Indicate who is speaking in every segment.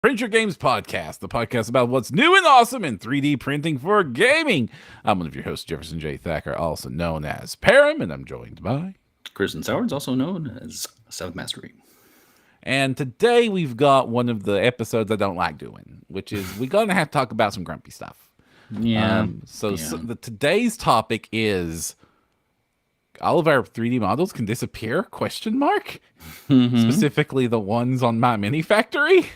Speaker 1: Print Your Games Podcast, the podcast about what's new and awesome in 3D printing for gaming. I'm one of your hosts, Jefferson J. Thacker, also known as Param, and I'm joined by
Speaker 2: Kristen Sowards, also known as Seventh Mastery.
Speaker 1: And today we've got one of the episodes I don't like doing, which is we're going to have to talk about some grumpy stuff.
Speaker 2: Yeah.
Speaker 1: Today's topic is all of our 3D models can disappear? Question mark. Specifically the ones on MyMiniFactory.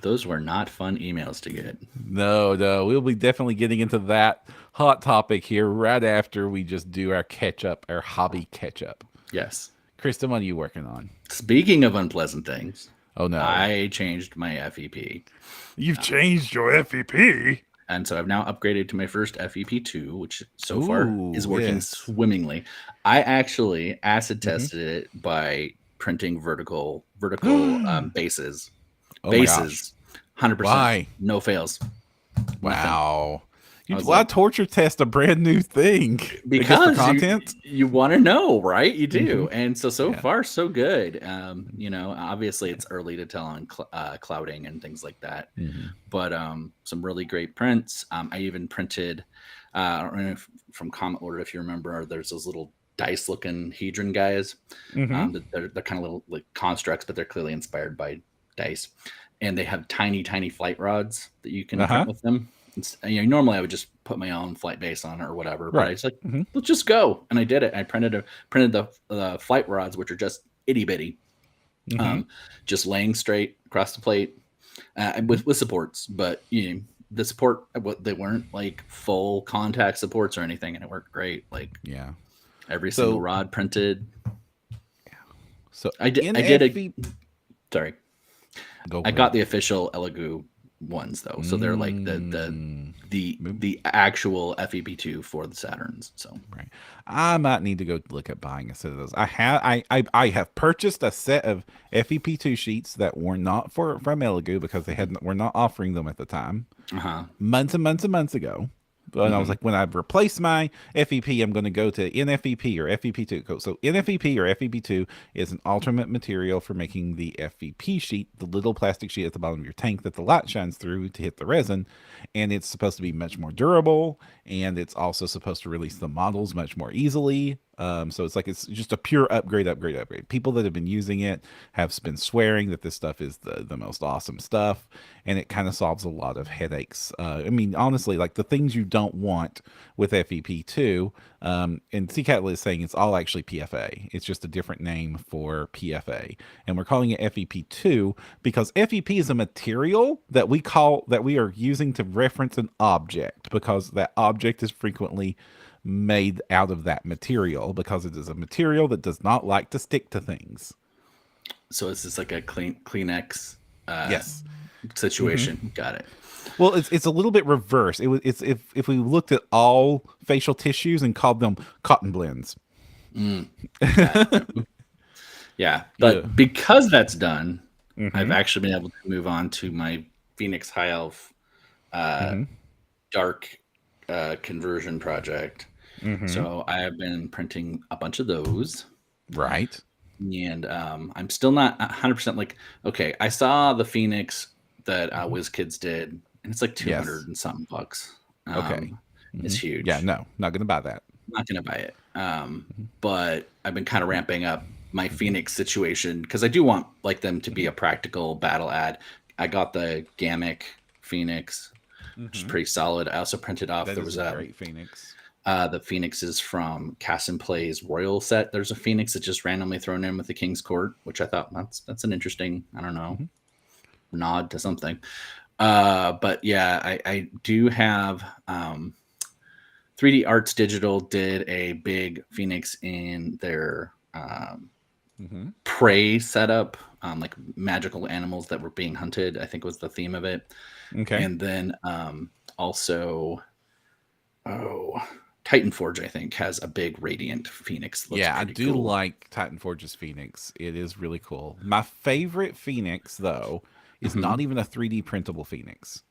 Speaker 2: Those were not fun emails to get.
Speaker 1: No, we'll be definitely getting into that hot topic here right after we just do our catch-up, our hobby catch-up.
Speaker 2: Yes.
Speaker 1: Kristen, what are you working on?
Speaker 2: Speaking of unpleasant things.
Speaker 1: Oh, no.
Speaker 2: I changed my FEP.
Speaker 1: You've changed your FEP?
Speaker 2: And so I've now upgraded to my first FEP2, which so far is working swimmingly. I actually acid tested it by printing vertical bases.
Speaker 1: Oh
Speaker 2: bases. 100%.
Speaker 1: Why?
Speaker 2: No fails.
Speaker 1: Wow. Why torture test a brand new thing?
Speaker 2: Because
Speaker 1: content?
Speaker 2: You want to know, right? You do. And so far, so good. Obviously it's early to tell on clouding and things like that. But some really great prints. I even printed, I don't know if from Comet Order, if you remember, there's those little dice looking hedron guys. They're kind of little like constructs, but they're clearly inspired by dice. And they have tiny flight rods that you can print with them. Normally I would just put my own flight base on it or whatever, but I was like, let's just go. And I did it. I printed the flight rods, which are just itty bitty, just laying straight across the plate with supports. But the support, they weren't like full contact supports or anything, and it worked great. Like every single rod printed. So I did. Sorry. I got the official Elegoo ones though, so they're like the actual FEP2 for the Saturns. So
Speaker 1: I might need to go look at buying a set of those. I have purchased a set of FEP2 sheets that were not from Elegoo because they were not offering them at the time. Months and months ago. And I was like, when I replace my FEP, I'm going to go to NFEP or FEP2. So NFEP or FEP2 is an alternate material for making the FEP sheet, the little plastic sheet at the bottom of your tank that the light shines through to hit the resin. And it's supposed to be much more durable. And it's also supposed to release the models much more easily. So it's just a pure upgrade. People that have been using it have been swearing that this stuff is the most awesome stuff, and it kind of solves a lot of headaches. I mean, honestly, like the things you don't want with FEP2, and CCATLA is saying it's all actually PFA. It's just a different name for PFA, and we're calling it FEP2 because FEP is a material that we are using to reference an object, because that object is frequently made out of that material because it is a material that does not like to stick to things.
Speaker 2: So it's just like a Kleenex situation. Got it.
Speaker 1: Well, it's a little bit reverse. It's if we looked at all facial tissues and called them cotton blends.
Speaker 2: But because that's done, I've actually been able to move on to my Phoenix High Elf dark conversion project. So I have been printing a bunch of those.
Speaker 1: Right.
Speaker 2: And I'm still not 100% like, okay, I saw the Phoenix that WizKids did, and it's like 200 and something bucks. It's huge.
Speaker 1: Yeah, no, not going to buy that.
Speaker 2: Not going to buy it. But I've been kind of ramping up my Phoenix situation because I do want like them to be a practical battle ad. I got the Gamic Phoenix, which is pretty solid. I also printed off. There was a
Speaker 1: great Phoenix.
Speaker 2: The Phoenix is from Cast and Play's Royal set. There's a Phoenix that's just randomly thrown in with the King's Court, which I thought that's an interesting, I don't know, nod to something. But yeah, I do have 3D Arts Digital did a big Phoenix in their prey setup, like magical animals that were being hunted, I think was the theme of it. Okay. And then also Titan Forge, I think, has a big radiant Phoenix.
Speaker 1: I do like Titan Forge's Phoenix. It is really cool. My favorite Phoenix, though, is not even a 3D printable Phoenix.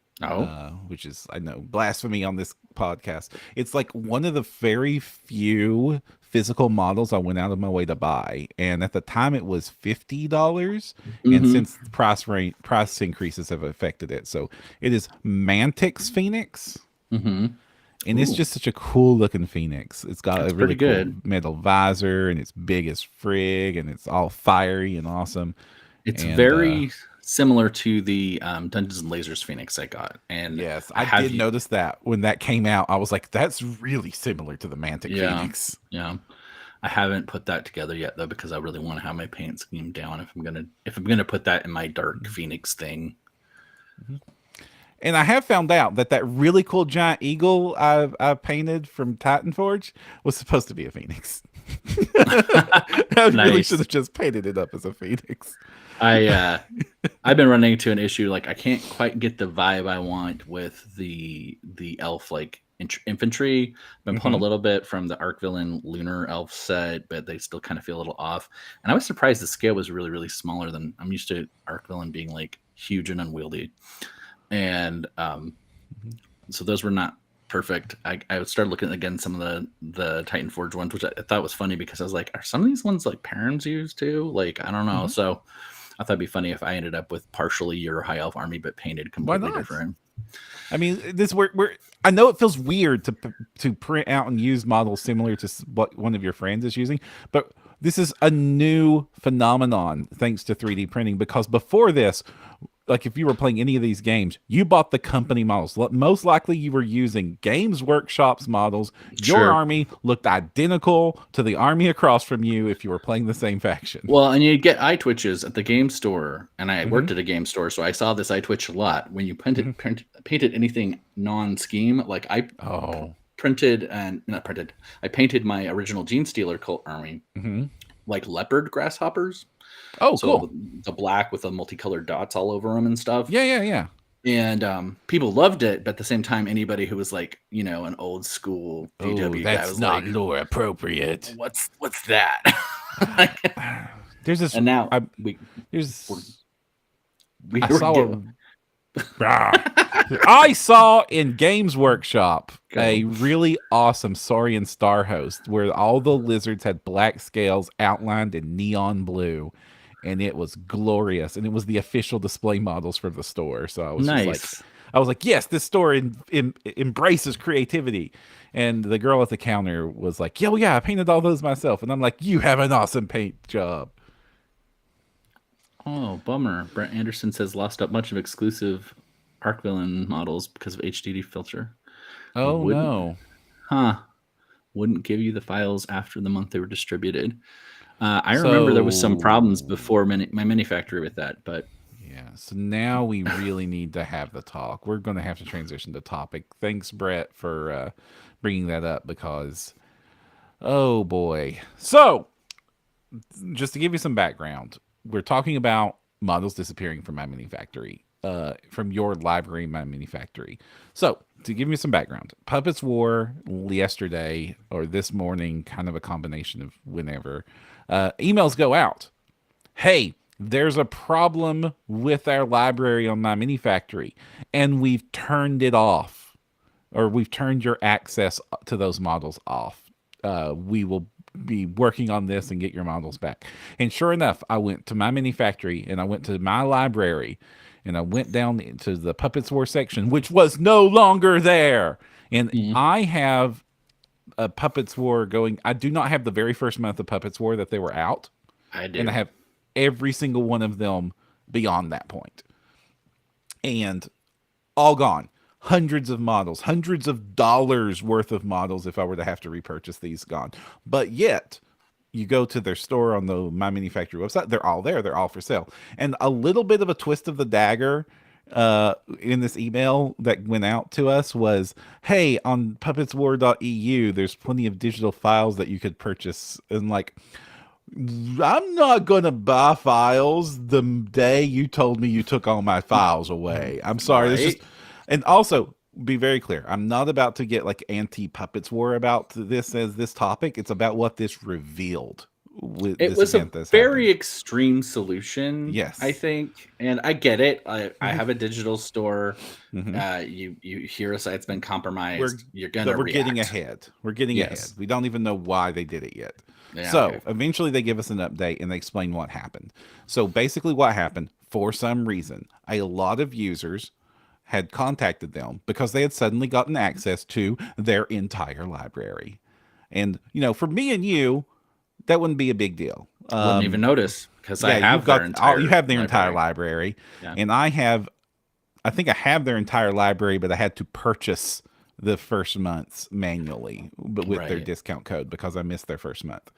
Speaker 1: Which is, I know, blasphemy on this podcast. It's like one of the very few physical models I went out of my way to buy, and at the time it was $50, and
Speaker 2: Mm-hmm.
Speaker 1: since price increases have affected it, so it is Mantix Phoenix,
Speaker 2: Mm-hmm.
Speaker 1: and it's
Speaker 2: Ooh,
Speaker 1: just such a cool looking Phoenix. It's got
Speaker 2: that's
Speaker 1: a
Speaker 2: pretty
Speaker 1: really cool
Speaker 2: good.
Speaker 1: metal visor, and it's big as frig, and it's all fiery and awesome.
Speaker 2: It's
Speaker 1: And
Speaker 2: very similar to the Dungeons and Lasers Phoenix I got, and
Speaker 1: yes,
Speaker 2: I
Speaker 1: I
Speaker 2: have
Speaker 1: did
Speaker 2: you.
Speaker 1: notice that when that came out. I was like, that's really similar to the Mantic
Speaker 2: Yeah,
Speaker 1: Phoenix.
Speaker 2: yeah. I haven't put that together yet though because I really want to have my paint scheme down if I'm gonna put that in my dark Phoenix thing.
Speaker 1: And I have found out that that really cool giant eagle I painted from Titan Forge was supposed to be a phoenix. I really should
Speaker 2: Nice.
Speaker 1: have just painted it up as a phoenix.
Speaker 2: I've been running into an issue like I can't quite get the vibe I want with the elf like infantry. I've been pulling a
Speaker 1: Hmm.
Speaker 2: little bit from the Arc Villain Lunar Elf set, but they still kind of feel a little off. And I was surprised the scale was really really smaller than I'm used to Arc Villain being like huge and unwieldy. And so those were not perfect. I started looking again some of the Titan Forge ones, which I thought was funny because I was like, are some of these ones like parents use too? Like I don't know.
Speaker 1: Hmm.
Speaker 2: So I thought it'd be funny if I ended up with partially your high elf army but painted
Speaker 1: Why
Speaker 2: completely
Speaker 1: not?
Speaker 2: different.
Speaker 1: I mean, this we're I know it feels weird to print out and use models similar to what one of your friends is using, but this is a new phenomenon thanks to 3D printing because before this, like if you were playing any of these games, you bought the company models. Most likely you were using Games Workshop's models. Your
Speaker 2: Sure.
Speaker 1: army looked identical to the army across from you if you were playing the same faction.
Speaker 2: Well, and you get eye twitches at the game store, and I
Speaker 1: Hmm.
Speaker 2: worked at a game store, so I saw this eye twitch a lot. When you
Speaker 1: Hmm.
Speaker 2: painted anything non-scheme, like
Speaker 1: Oh.
Speaker 2: printed and not printed, I painted my original Gene Stealer cult army
Speaker 1: Hmm.
Speaker 2: like leopard grasshoppers.
Speaker 1: Oh,
Speaker 2: So
Speaker 1: cool.
Speaker 2: the black with the multicolored dots all over them and stuff.
Speaker 1: Yeah, yeah, yeah.
Speaker 2: And people loved it, but at the same time, anybody who was like, an old school
Speaker 1: Oh,
Speaker 2: GW guy
Speaker 1: that's
Speaker 2: was
Speaker 1: not
Speaker 2: like,
Speaker 1: lore appropriate.
Speaker 2: "What's that?"
Speaker 1: There's this.
Speaker 2: and now
Speaker 1: I
Speaker 2: we we're,
Speaker 1: there's.
Speaker 2: we
Speaker 1: I
Speaker 2: were
Speaker 1: saw
Speaker 2: getting
Speaker 1: a. Ah. I saw in Games Workshop
Speaker 2: go
Speaker 1: a really awesome Saurian Star Host where all the lizards had black scales outlined in neon blue, and it was glorious. And it was the official display models for the store. So
Speaker 2: nice.
Speaker 1: I was like, yes, this store embraces creativity. And the girl at the counter was like, yeah, well, yeah, I painted all those myself. And I'm like, you have an awesome paint job.
Speaker 2: Oh, bummer. Brent Anderson says lost up much of exclusive Arc Villain models because of HDD filter.
Speaker 1: Oh
Speaker 2: Wouldn't,
Speaker 1: no.
Speaker 2: huh? Wouldn't give you the files after the month they were distributed. I remember there was some problems
Speaker 1: So
Speaker 2: before MyMiniFactory with that, but
Speaker 1: yeah, so now we really need to have the talk. We're going to have to transition to topic. Thanks, Brett, for bringing that up because, oh boy. So, just to give you some background, we're talking about models disappearing from my mini factory, from your library, my mini factory. So, to give you some background, Puppets War yesterday or this morning, kind of a combination of whenever, emails go out. Hey, there's a problem with our library on my mini factory, and we've turned it off, or we've turned your access to those models off. We will be working on this and get your models back. And sure enough, I went to my mini factory and I went to my library and I went down into the Puppets War section, which was no longer there. And
Speaker 2: mm,
Speaker 1: I have a Puppets War going. I do not have the very first month of Puppets War that they were out,
Speaker 2: I
Speaker 1: and I
Speaker 2: do.
Speaker 1: have every single one of them beyond that point. And all gone. Hundreds of models, hundreds of dollars worth of models if I were to have to repurchase these gone. But yet, you go to their store on the My Manufacturer website, they're all there, they're all for sale. And a little bit of a twist of the dagger in this email that went out to us was, hey, on puppetswar.eu, there's plenty of digital files that you could purchase. And like, I'm not gonna buy files the day you told me you took all my files away. I'm sorry. It's just,
Speaker 2: Right.
Speaker 1: and also be very clear. I'm not about to get like anti Puppets War about this as this topic. It's about what this revealed with
Speaker 2: It
Speaker 1: this
Speaker 2: was a
Speaker 1: event that's
Speaker 2: very
Speaker 1: happened.
Speaker 2: extreme solution, I
Speaker 1: Yes.
Speaker 2: think, and I get it. I have a digital store.
Speaker 1: Mm-hmm.
Speaker 2: You hear a site's been
Speaker 1: we're
Speaker 2: compromised, you're gonna
Speaker 1: but we're getting
Speaker 2: react.
Speaker 1: ahead. We're getting ahead.
Speaker 2: Yes.
Speaker 1: We don't even know why they did it yet.
Speaker 2: Yeah. Okay.
Speaker 1: So eventually they give us an update and they explain what happened. So basically what happened, for some reason, a lot of users had contacted them because they had suddenly gotten access to their entire library. And, for me and you, that wouldn't be a big deal.
Speaker 2: Wouldn't even notice because I
Speaker 1: Yeah,
Speaker 2: have their
Speaker 1: you
Speaker 2: entire
Speaker 1: have their entire
Speaker 2: library.
Speaker 1: library.
Speaker 2: Yeah.
Speaker 1: And I think I have their entire library, but I had to purchase the first month's manually, but with their
Speaker 2: Right.
Speaker 1: discount code because I missed their first month.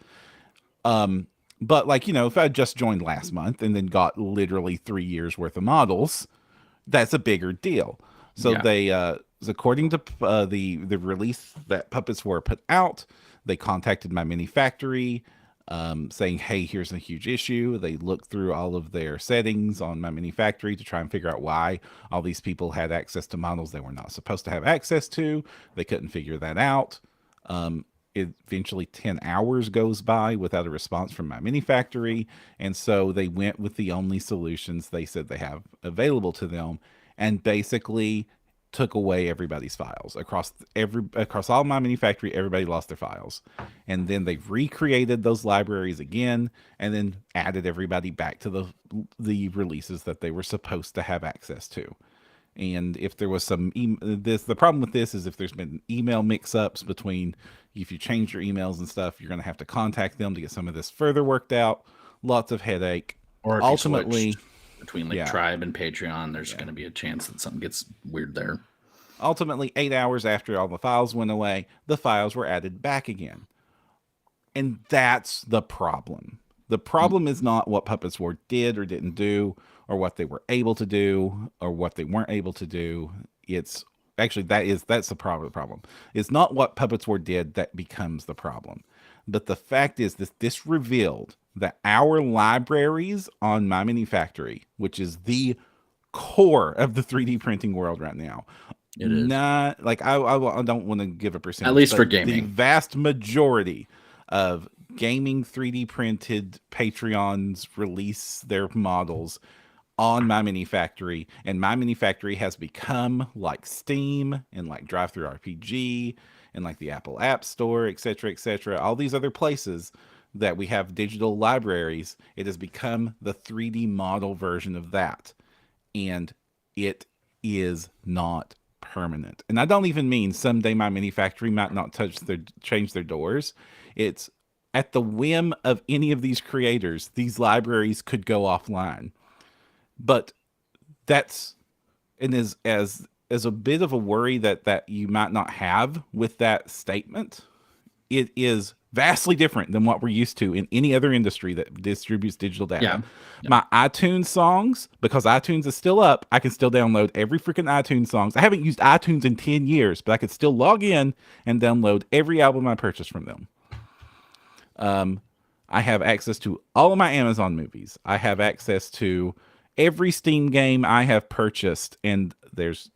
Speaker 1: But if I just joined last month and then got literally 3 years worth of models, that's a bigger deal. So
Speaker 2: Yeah.
Speaker 1: they, according to the release that Puppets were put out, they contacted MyMiniFactory, saying, "Hey, here's a huge issue." They looked through all of their settings on MyMiniFactory to try and figure out why all these people had access to models they were not supposed to have access to. They couldn't figure that out. Eventually 10 hours goes by without a response from MyMiniFactory, and so they went with the only solutions they said they have available to them, and basically took away everybody's files across all MyMiniFactory. Everybody lost their files, and then they recreated those libraries again, and then added everybody back to the releases that they were supposed to have access to. And if there was the problem with this is if there's been email mix-ups between, if you change your emails and stuff, you're going to have to contact them to get some of this further worked out. Lots of headache.
Speaker 2: Or if
Speaker 1: ultimately,
Speaker 2: you switched between
Speaker 1: yeah.
Speaker 2: Tribe and Patreon, there's going to be a chance that something gets weird there.
Speaker 1: Ultimately, 8 hours after all the files went away, the files were added back again. And that's the problem. The problem is not what Puppets War did or didn't do, or what they were able to do, or what they weren't able to do. It's actually that's the problem. It's not what Puppets War did that becomes the problem. But the fact is this revealed that our libraries on MyMiniFactory, which is the core of the 3D printing world right now,
Speaker 2: It is.
Speaker 1: not like I don't want to give a percentage,
Speaker 2: at least for
Speaker 1: but
Speaker 2: gaming.
Speaker 1: the vast majority of gaming 3D printed Patreons release their models on MyMiniFactory, and MyMiniFactory has become like Steam and like DriveThruRPG and like the Apple App Store, etc., all these other places that we have digital libraries. It has become the 3D model version of that, and it is not permanent. And I don't even mean someday MyMiniFactory might not change their doors. It's at the whim of any of these creators, these libraries could go offline. But that's, and as a bit of a worry that you might not have with that statement, it is vastly different than what we're used to in any other industry that distributes digital data.
Speaker 2: Yeah.
Speaker 1: My iTunes songs, because iTunes is still up, I can still download every freaking iTunes songs. I haven't used iTunes in 10 years, but I could still log in and download every album I purchased from them. I have access to all of my Amazon movies. I have access to every Steam game I have purchased, and there's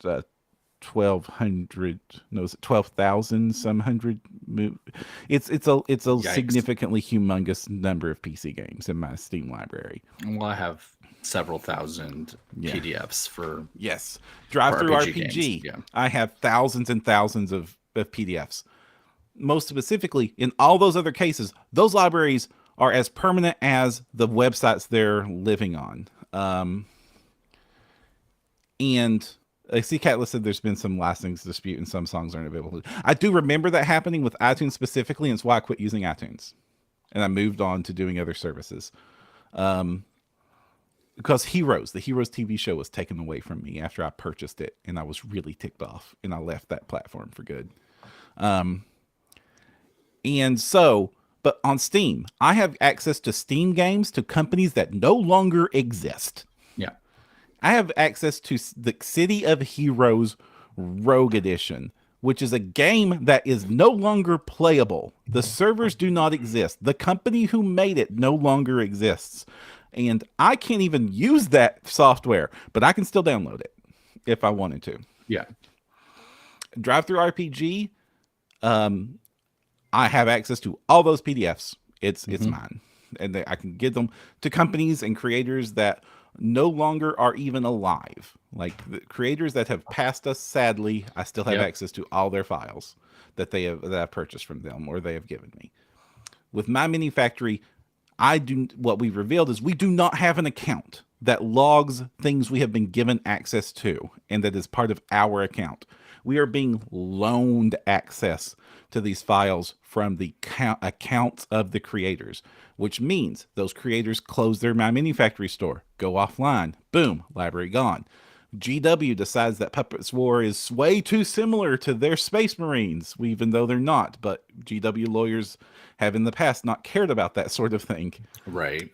Speaker 1: 12,000 some hundred. It's a
Speaker 2: Yikes.
Speaker 1: significantly humongous number of PC games in my Steam library.
Speaker 2: Well, I have several thousand PDFs for
Speaker 1: DriveThruRPG.
Speaker 2: Yeah.
Speaker 1: I have thousands and thousands of PDFs. Most specifically, in all those other cases, those libraries are as permanent as the websites they're living on. And I see Catless said there's been some licensing dispute and some songs aren't available. I do remember that happening with iTunes specifically, and it's why I quit using iTunes. And I moved on to doing other services. Because the Heroes TV show was taken away from me after I purchased it, and I was really ticked off, and I left that platform for good. And so, but on Steam, I have access to Steam games to companies that no longer exist.
Speaker 2: Yeah.
Speaker 1: I have access to the City of Heroes Rogue Edition, which is a game that is no longer playable. The servers do not exist. The company who made it no longer exists. And I can't even use that software, but I can still download it if I wanted to.
Speaker 2: Yeah.
Speaker 1: DriveThruRPG, I have access to all those PDFs. It's mine. and I can give them to companies and creators that no longer are even alive. Like the creators that have passed us, sadly, I still have
Speaker 2: Yep.
Speaker 1: access to all their files that I've purchased from them or they have given me. With MyMiniFactory, what we've revealed is we do not have an account that logs things we have been given access to and that is part of our account. We are being loaned access to these files from the accounts of the creators, which means those creators close their MyMiniFactory store, go offline, boom, library gone. GW decides that Puppets War is way too similar to their Space Marines, even though they're not. But GW lawyers have in the past not cared about that sort of thing.
Speaker 2: Right.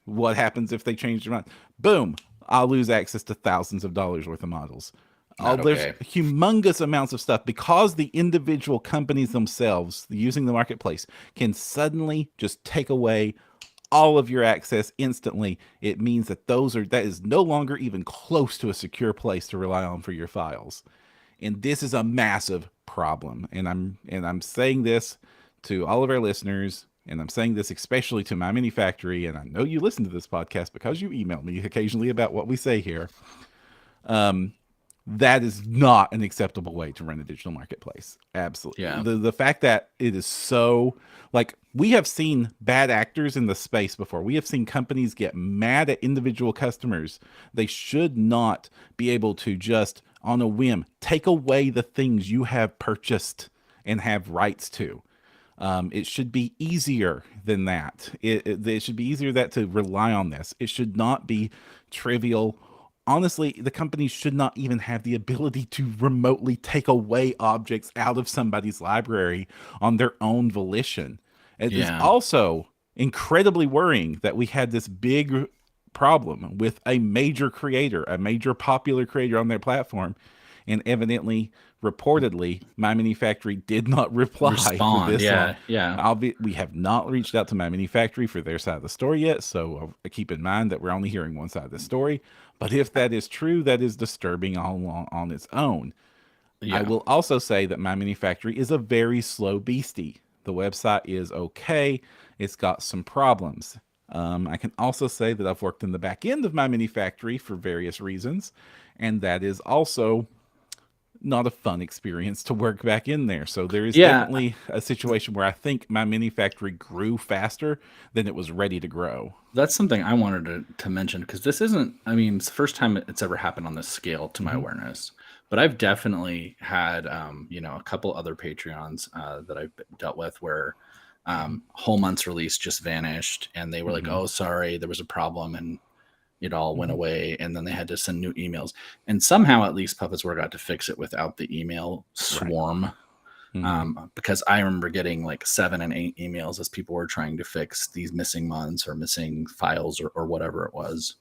Speaker 1: What happens if they change their mind? Boom, I'll lose access to thousands of dollars worth of models.
Speaker 2: Not
Speaker 1: There's
Speaker 2: okay.
Speaker 1: humongous amounts of stuff because the individual companies themselves using the marketplace can suddenly just take away all of your access instantly. It means that that is no longer even close to a secure place to rely on for your files. And this is a massive problem. And I'm saying this to all of our listeners, and I'm saying this especially to MyMiniFactory, and I know you listen to this podcast because you email me occasionally about what we say here. That is not an acceptable way to run a digital marketplace. Absolutely.
Speaker 2: Yeah.
Speaker 1: The fact that it is so, like, we have seen bad actors in the space before. We have seen companies get mad at individual customers. They should not be able to just on a whim take away the things you have purchased and have rights to. It should be easier than that. It should be easier that to rely on this. It should not be trivial. Honestly, the companies should not even have the ability to remotely take away objects out of somebody's library on their own volition. It is also incredibly worrying that we had this big problem with a major creator, a major popular creator on their platform, and evidently, reportedly, MyMiniFactory did not reply for this long.
Speaker 2: Yeah.
Speaker 1: We have not reached out to MyMiniFactory for their side of the story yet, so keep in mind that we're only hearing one side of the story. But if that is true, that is disturbing on its own.
Speaker 2: Yeah.
Speaker 1: I will also say that MyMiniFactory is a very slow beastie. The website is okay. It's got some problems. I can also say that I've worked in the back end of MyMiniFactory for various reasons, and that is also not a fun experience to work back in there. So there is definitely a situation where I think MyMiniFactory grew faster than it was ready to grow.
Speaker 2: That's something I wanted to mention because this isn't, I mean, it's the first time it's ever happened on this scale to my awareness. But I've definitely had, a couple other Patreons that I've dealt with where whole month's release just vanished and they were like, oh, sorry, there was a problem and it all went away. And then they had to send new emails. And somehow at least Puppets War got to fix it without the email swarm. Right. Because I remember getting like 7 and 8 emails as people were trying to fix these missing months or missing files or whatever it was.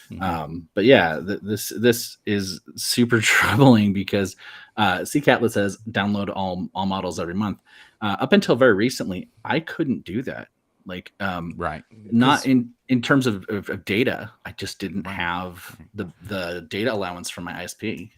Speaker 2: But yeah, this is super troubling because CCatlet says download all models every month. Up until very recently, I couldn't do that. Like,
Speaker 1: right.
Speaker 2: Not in terms of data. I just didn't have the data allowance from my ISP.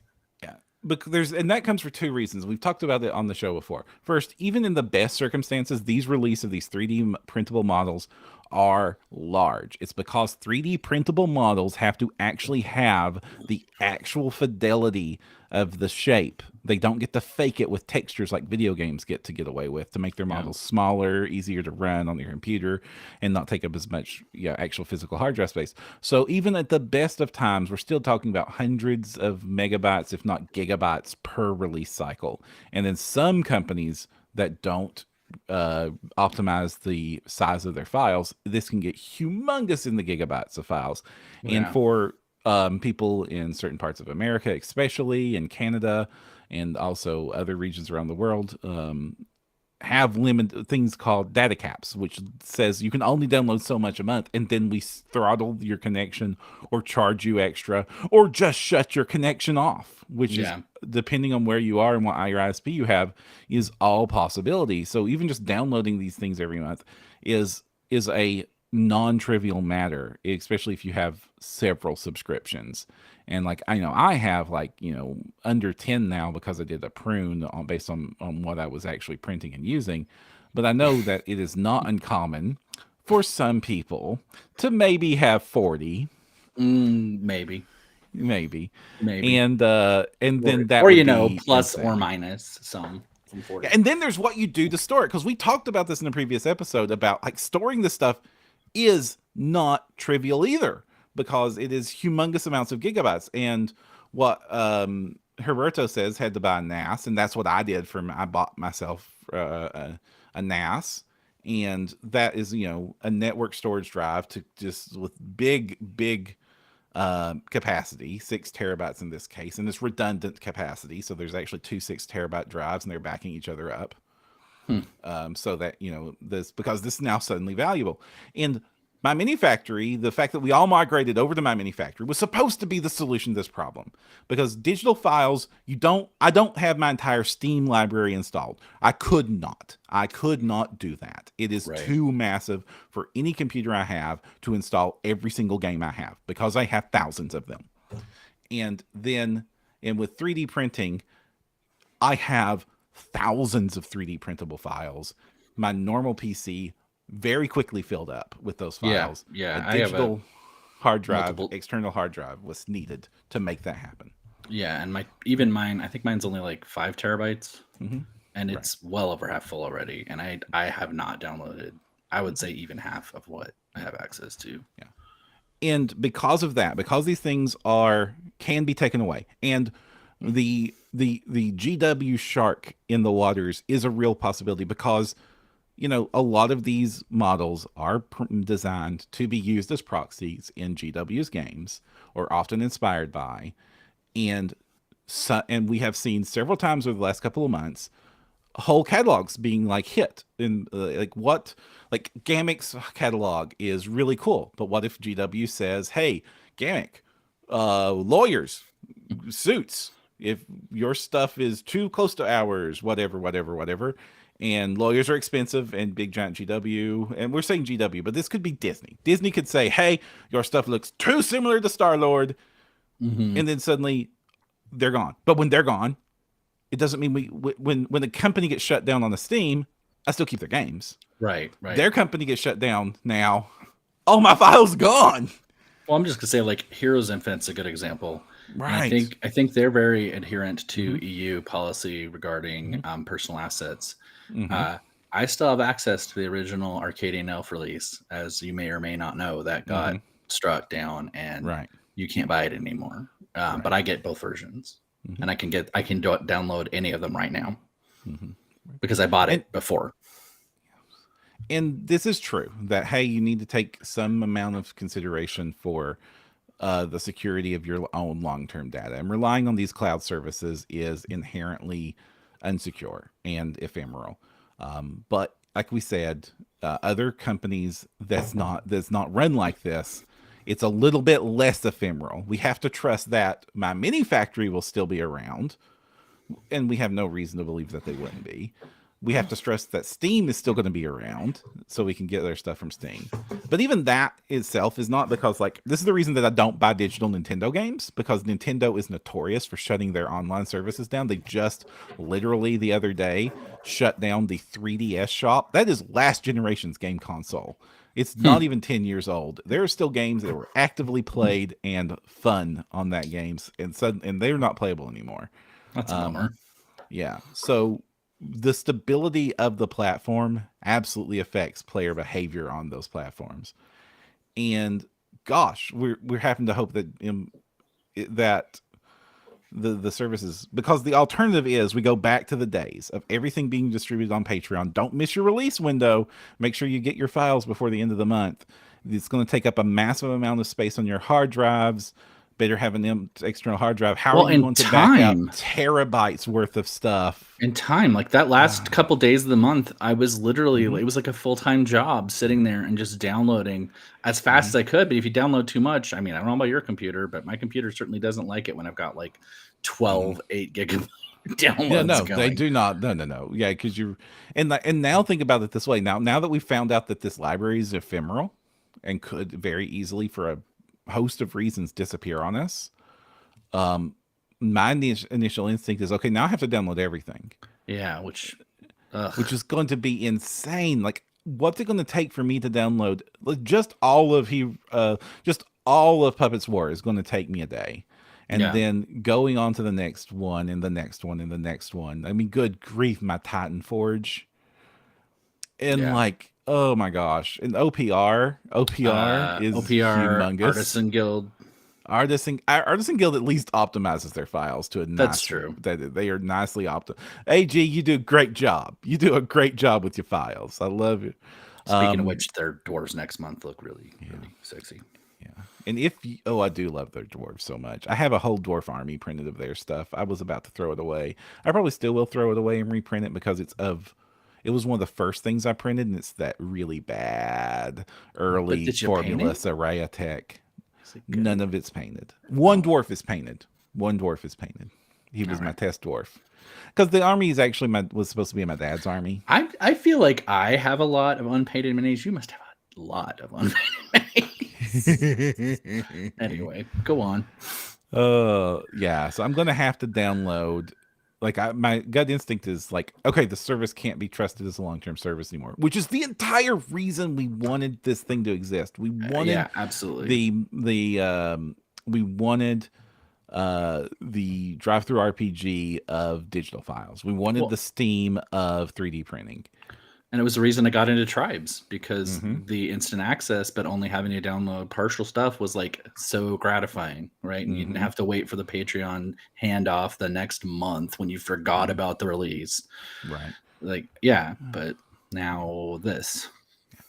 Speaker 1: Yeah. But that comes for 2 reasons. We've talked about it on the show before. First, even in the best circumstances, these release of these 3D printable models are large. It's because 3D printable models have to actually have the actual fidelity of the shape. They don't get to fake it with textures like video games get away with to make their models smaller, easier to run on your computer, and not take up as much actual physical hard drive space. So even at the best of times, we're still talking about hundreds of megabytes, if not gigabytes, per release cycle. And then some companies that don't optimize the size of their files, this can get humongous in the gigabytes of files. And for people in certain parts of America, especially in Canada and also other regions around the world, have limited things called data caps, which says you can only download so much a month, and then we throttle your connection or charge you extra or just shut your connection off, which is, depending on where you are and what ISP you have, is all possibility. So even just downloading these things every month is a non-trivial matter, especially if you have several subscriptions. And like I have under 10 now because I did a prune based on what I was actually printing and using. But I know that it is not uncommon for some people to maybe have 40,
Speaker 2: Maybe.
Speaker 1: maybe,
Speaker 2: Maybe.
Speaker 1: and then that
Speaker 2: Or
Speaker 1: would
Speaker 2: you know,
Speaker 1: be
Speaker 2: plus or
Speaker 1: insane.
Speaker 2: minus some from 40.
Speaker 1: And then there's what you do to store it, because we talked about this in a previous episode about like storing this stuff is not trivial either, because it is humongous amounts of gigabytes. And what Herberto says had to buy a NAS, and that's what I did I bought myself a NAS, and that is, you know, a network storage drive to just with big capacity, 6 terabytes in this case, and it's redundant capacity. So there's actually two 6 terabyte drives, and they're backing each other up. So that, you know, this, because this is now suddenly valuable. And MyMiniFactory, the fact that we all migrated over to MyMiniFactory was supposed to be the solution to this problem, because digital files, I don't have my entire Steam library installed. I could not do that. It is too massive for any computer I have to install every single game I have, because I have thousands of them. And with 3D printing, I have thousands of 3D printable files. My normal PC very quickly filled up with those files.
Speaker 2: Yeah.
Speaker 1: A digital hard drive,
Speaker 2: multiple
Speaker 1: external hard drive was needed to make that happen.
Speaker 2: Yeah, and mine, I think mine's only like 5 terabytes, and it's well over half full already. And I have not downloaded, I would say, even half of what I have access to.
Speaker 1: Yeah, and because of that, because these things can be taken away, and the GW shark in the waters is a real possibility, because, you know, a lot of these models are designed to be used as proxies in GW's games, or often inspired by, and we have seen several times over the last couple of months whole catalogs being like hit in like Gamic's catalog is really cool, but what if GW says, hey, Gamic, lawyers, suits, if your stuff is too close to ours, whatever, and lawyers are expensive, and big giant GW, and we're saying GW, but this could be Disney. Disney could say, hey, your stuff looks too similar to Star-Lord, and then suddenly they're gone. But when they're gone, it doesn't mean when a company gets shut down on the Steam, I still keep their games.
Speaker 2: Right.
Speaker 1: Their company gets shut down now. Oh, my file's gone.
Speaker 2: Well, I'm just gonna say, like, Heroes Infinite's a good example.
Speaker 1: Right.
Speaker 2: And I think they're very adherent to EU policy regarding personal assets. I still have access to the original Arcadian Elf release, as you may or may not know, that got struck down, and you can't buy it anymore. But I get both versions, and I can download any of them right now because I bought it before.
Speaker 1: And this is true that, hey, you need to take some amount of consideration for the security of your own long-term data, and relying on these cloud services is inherently unsecure and ephemeral. But like we said, other companies that's not run like this, it's a little bit less ephemeral. We have to trust that MyMiniFactory will still be around, and we have no reason to believe that they wouldn't be. We have to stress that Steam is still going to be around, so we can get their stuff from Steam. But even that itself is not, because, like, this is the reason that I don't buy digital Nintendo games, because Nintendo is notorious for shutting their online services down. They just literally the other day shut down the 3DS shop. That is last generation's game console. It's not even 10 years old. There are still games that were actively played and fun on that games, and they're not playable anymore.
Speaker 2: That's a bummer.
Speaker 1: Yeah. So the stability of the platform absolutely affects player behavior on those platforms. And gosh, we're having to hope that that the services, because the alternative is we go back to the days of everything being distributed on Patreon. Don't miss your release window. Make sure you get your files before the end of the month. It's going to take up a massive amount of space on your hard drives. Better have an external hard drive. How are you going to back up terabytes worth of stuff?
Speaker 2: In time, like that last couple days of the month, I was literally, it was like a full-time job sitting there and just downloading as fast as I could. But if you download too much, I mean, I don't know about your computer, but my computer certainly doesn't like it when I've got like 12 8 gigabyte downloads.
Speaker 1: Yeah, no,
Speaker 2: going.
Speaker 1: they do not. No. Yeah, because and now think about it this way. Now that we found out that this library is ephemeral and could very easily, for a host of reasons, disappear on us, my initial instinct is, okay, now I have to download everything.
Speaker 2: Yeah, which
Speaker 1: is going to be insane. Like, what's it going to take for me to download just just all of Puppets War is going to take me a day. And
Speaker 2: Yeah.
Speaker 1: then going on to the next one and the next one and the next one. I mean, good grief, my Titan Forge. And
Speaker 2: Yeah.
Speaker 1: like, oh my gosh. And OPR is
Speaker 2: OPR
Speaker 1: humongous.
Speaker 2: Artisan Guild.
Speaker 1: Artisan Guild at least optimizes their files to a
Speaker 2: That's
Speaker 1: nice.
Speaker 2: true.
Speaker 1: They are nicely optimized. AG, you do a great job. You do a great job with your files. I love it.
Speaker 2: Speaking of which, their dwarves next month look really sexy.
Speaker 1: Yeah. And if you, oh, I do love their dwarves so much. I have a whole dwarf army printed of their stuff. I was about to throw it away. I probably still will throw it away and reprint it because it was one of the first things I printed, and it's that really bad early Formula Soraya tech. None of it's painted. One dwarf is painted. One dwarf is painted. He was my test dwarf. Because the army is actually was supposed to be my dad's army.
Speaker 2: I feel like I have a lot of unpainted minis. You must have a lot of unpainted minis. Anyway, go on.
Speaker 1: Yeah. So I'm gonna have to download. Like my gut instinct is like, okay, the service can't be trusted as a long-term service anymore, which is the entire reason we wanted this thing to exist. We wanted
Speaker 2: absolutely
Speaker 1: we wanted the drive-through RPG of digital files. We wanted the Steam of 3D printing.
Speaker 2: And it was the reason I got into Tribes, because the instant access, but only having to download partial stuff was like so gratifying, right? And you didn't have to wait for the Patreon handoff the next month when you forgot about the release.
Speaker 1: Right.
Speaker 2: Like, yeah, but now this.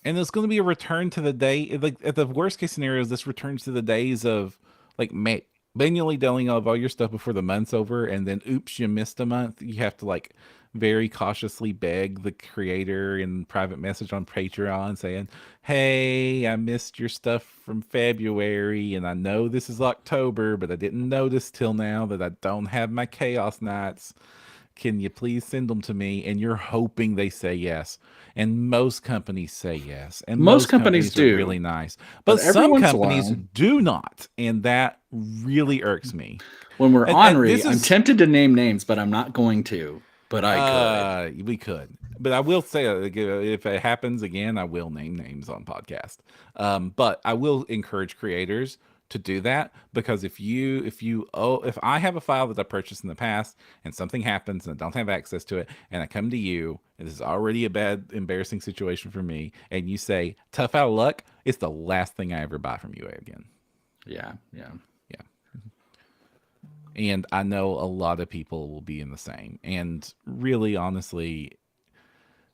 Speaker 1: And it's going to be a return to the day, like at the worst case scenarios, this returns to the days of like manually downloading all your stuff before the month's over, and then oops, you missed a month. You have to like very cautiously beg the creator in private message on Patreon saying, hey, I missed your stuff from February, and I know this is October, but I didn't notice till now that I don't have my Chaos Knights. Can you please send them to me? And you're hoping they say yes. And most companies say yes. And most companies do. Are really nice. But some companies do not. And that really irks me.
Speaker 2: When we're ornery, I'm tempted to name names, but I'm not going to. But I could.
Speaker 1: We could. But I will say, if it happens again, I will name names on podcast. But I will encourage creators to do that, because if I have a file that I purchased in the past and something happens and I don't have access to it, and I come to you, and this is already a bad, embarrassing situation for me, and you say tough out of luck, it's the last thing I ever buy from you again.
Speaker 2: Yeah.
Speaker 1: And I know a lot of people will be in the same. And really, honestly,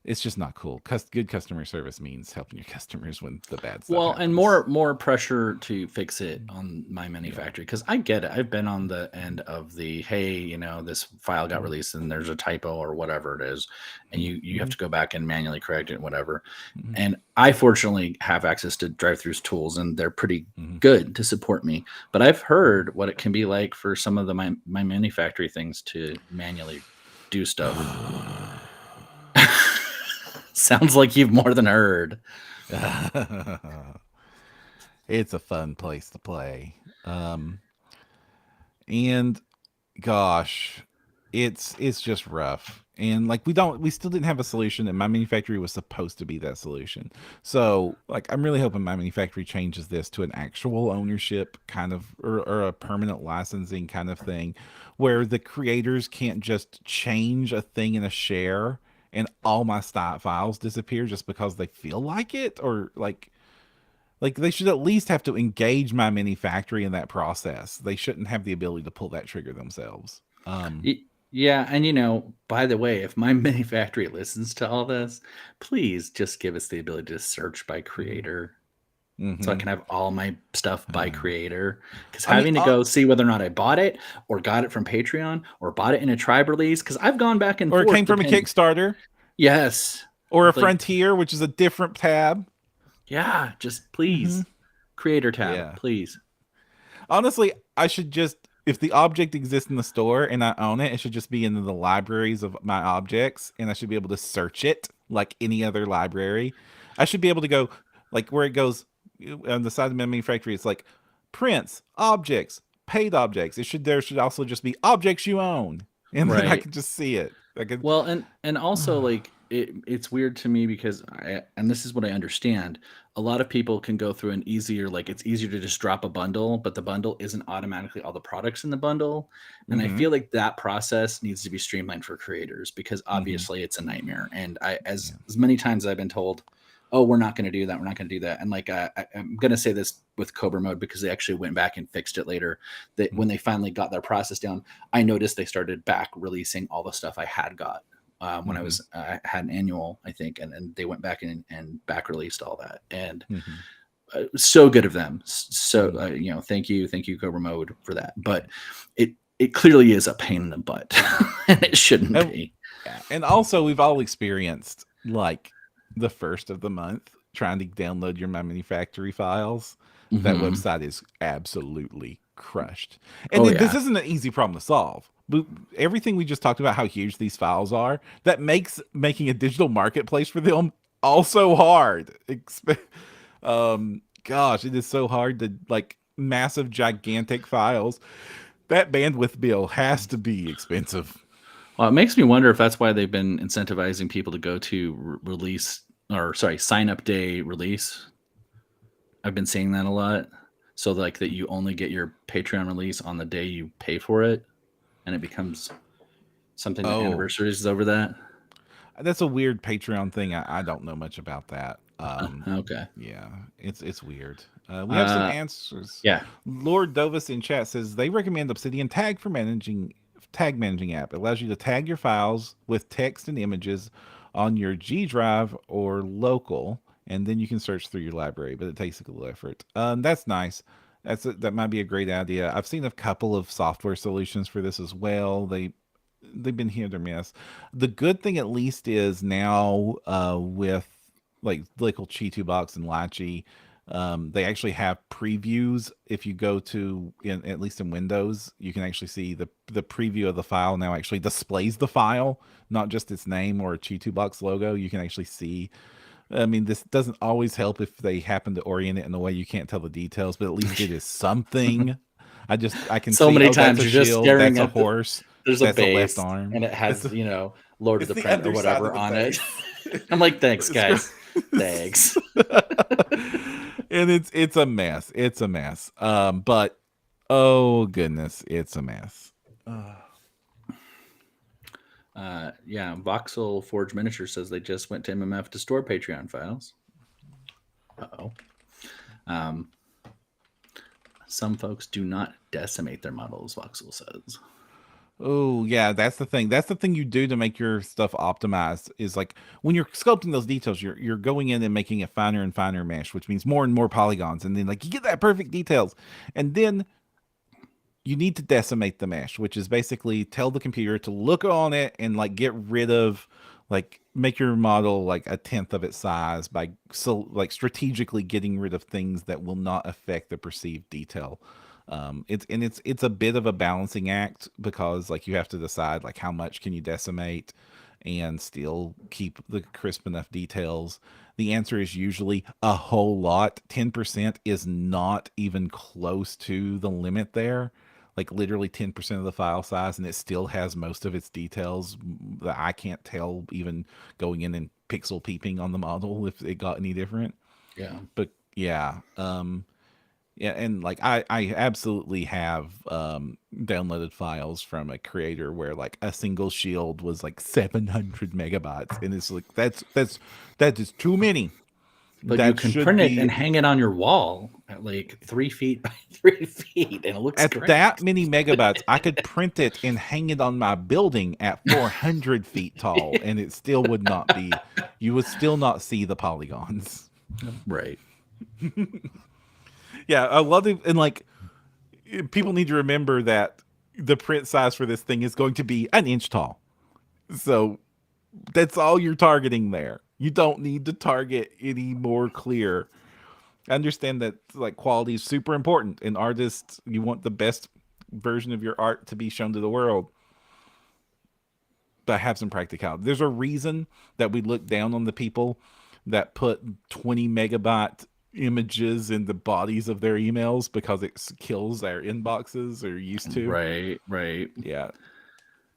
Speaker 1: it's just not cool. Good customer service means helping your customers when the bad stuff happens.
Speaker 2: And more pressure to fix it on MyMiniFactory, because I get it. I've been on the end of the, hey, this file got released and there's a typo or whatever it is, and you have to go back and manually correct it and whatever. And I fortunately have access to drive-throughs tools, and they're pretty good to support me. But I've heard what it can be like for some of the MyMiniFactory things to manually do stuff. Sounds like you've more than heard.
Speaker 1: It's a fun place to play. And gosh, it's just rough. And like we still didn't have a solution, and MyMiniFactory was supposed to be that solution. So like I'm really hoping MyMiniFactory changes this to an actual ownership kind of, or a permanent licensing kind of thing, where the creators can't just change a thing in a share and all my stock files disappear just because they feel like it, or like they should at least have to engage MyMiniFactory in that process. They shouldn't have the ability to pull that trigger themselves.
Speaker 2: Yeah, and by the way, if MyMiniFactory listens to all this, please just give us the ability to search by creator. So I can have all my stuff by creator, because having to go see whether or not I bought it or got it from Patreon or bought it in a tribe release, because I've gone back and forth.
Speaker 1: Or it came from a Kickstarter.
Speaker 2: Yes.
Speaker 1: Or a Frontier, which is a different tab.
Speaker 2: Yeah, just please. Creator tab, please.
Speaker 1: Honestly, I should just, if the object exists in the store and I own it, it should just be in the libraries of my objects, and I should be able to search it like any other library. I should be able to go, like where it goes on the side of MyMiniFactory, it's like prints, objects, paid objects. There should also just be objects you own, and then I can just see it.
Speaker 2: Well, and also like it's weird to me because and this is what I understand. A lot of people can go through an easier, like it's easier to just drop a bundle, but the bundle isn't automatically all the products in the bundle. And I
Speaker 1: Mm-hmm.
Speaker 2: feel like that process needs to be streamlined for creators because
Speaker 1: Mm-hmm.
Speaker 2: obviously it's a nightmare. And I,
Speaker 1: Yeah.
Speaker 2: as many times as I've been told, oh, we're not going to do that. We're not going to do that. And like, I'm going to say this with Cobra Mode because they actually went back and fixed it later. That when they finally got their process down, I noticed they started back releasing all the stuff I had got when I
Speaker 1: Mm-hmm.
Speaker 2: was had an annual, I think, and they went back and back released all that, and
Speaker 1: Mm-hmm.
Speaker 2: so good of them. So
Speaker 1: Mm-hmm.
Speaker 2: thank you, Cobra Mode for that. But it clearly is a pain in the butt, and it shouldn't
Speaker 1: And,
Speaker 2: be.
Speaker 1: yeah. And also, we've all experienced like the first of the month trying to download your MyMiniFactory files. That
Speaker 2: Mm-hmm.
Speaker 1: website is absolutely crushed. And
Speaker 2: Oh
Speaker 1: this
Speaker 2: yeah.
Speaker 1: isn't an easy problem to solve. But everything we just talked about, how huge these files are, that makes making a digital marketplace for them also hard. Gosh, it is so hard to like massive, gigantic files. That bandwidth bill has to be expensive.
Speaker 2: Well, it makes me wonder if that's why they've been incentivizing people to go to release, or sorry, sign up day release. I've been seeing that a lot. So like that you only get your Patreon release on the day you pay for it, and it becomes something that
Speaker 1: Oh,
Speaker 2: anniversaries over that.
Speaker 1: that's a weird Patreon thing. I don't know much about that.
Speaker 2: Okay.
Speaker 1: Yeah, it's weird. We have some
Speaker 2: Uh,
Speaker 1: answers.
Speaker 2: yeah.
Speaker 1: Lord Dovis in chat says they recommend Obsidian tag managing app. It allows you to tag your files with text and images on your G Drive or local, and then you can search through your library. But it takes a little effort. That's nice. That might be a great idea. I've seen a couple of software solutions for this as well. They've been hit or miss. The good thing at least is now with like Cheetu Box and Lachi, they actually have previews. If you go to at least in Windows, you can actually see the preview of the file now actually displays the file, not just its name or a Cheetu Box logo. You can actually see. I mean, this doesn't always help if they happen to orient it in a way you can't tell the details, but at least it is something. I can
Speaker 2: So
Speaker 1: see,
Speaker 2: many
Speaker 1: oh, that's
Speaker 2: times
Speaker 1: a
Speaker 2: you're just
Speaker 1: shield,
Speaker 2: staring
Speaker 1: that's a
Speaker 2: at
Speaker 1: horse,
Speaker 2: there's a
Speaker 1: that's a left
Speaker 2: base and
Speaker 1: arm.
Speaker 2: it has, Lord of
Speaker 1: It's
Speaker 2: the
Speaker 1: the
Speaker 2: Print or
Speaker 1: underside of
Speaker 2: whatever
Speaker 1: the
Speaker 2: on it.
Speaker 1: base.
Speaker 2: I'm like, thanks,
Speaker 1: Scroll-
Speaker 2: guys. Thanks.
Speaker 1: and it's a mess. It's a mess. But oh goodness, it's a mess.
Speaker 2: Yeah, Voxel Forge Miniature says they just went to MMF to store Patreon files. Uh-oh. Um, some folks do not decimate their models, Voxel says.
Speaker 1: Oh yeah, that's the thing. That's the thing you do to make your stuff optimized. Is like when you're sculpting those details, you're going in and making a finer and finer mesh, which means more and more polygons, and then like you get that perfect details, and then you need to decimate the mesh, which is basically tell the computer to look on it and like get rid of like make your model like a tenth of its size by like strategically getting rid of things that will not affect the perceived detail. It's a bit of a balancing act because like you have to decide like how much can you decimate and still keep the crisp enough details. The answer is usually a whole lot. 10% is not even close to the limit there, like literally 10% of the file size, and it still has most of its details that I can't tell even going in and pixel peeping on the model if it got any different.
Speaker 2: Yeah.
Speaker 1: But yeah, yeah, and like I absolutely have downloaded files from a creator where like a single shield was like 700 megabytes, and it's like that is too many.
Speaker 2: But you
Speaker 1: That
Speaker 2: can
Speaker 1: should
Speaker 2: print it
Speaker 1: be
Speaker 2: and hang it on your wall at like 3 feet by 3 feet, and it looks
Speaker 1: at
Speaker 2: great.
Speaker 1: that many megabytes. I could print it and hang it on my building at 400 feet tall, and it still would not be. You would still not see the polygons.
Speaker 2: Right.
Speaker 1: Yeah, I love it, and like people need to remember that the print size for this thing is going to be an inch tall. So that's all you're targeting there. You don't need to target any more clear. I understand that like quality is super important, and artists, you want the best version of your art to be shown to the world. But have some practicality. There's a reason that we look down on the people that put 20 megabyte images in the bodies of their emails because it kills their inboxes or used to.
Speaker 2: Right.
Speaker 1: Yeah.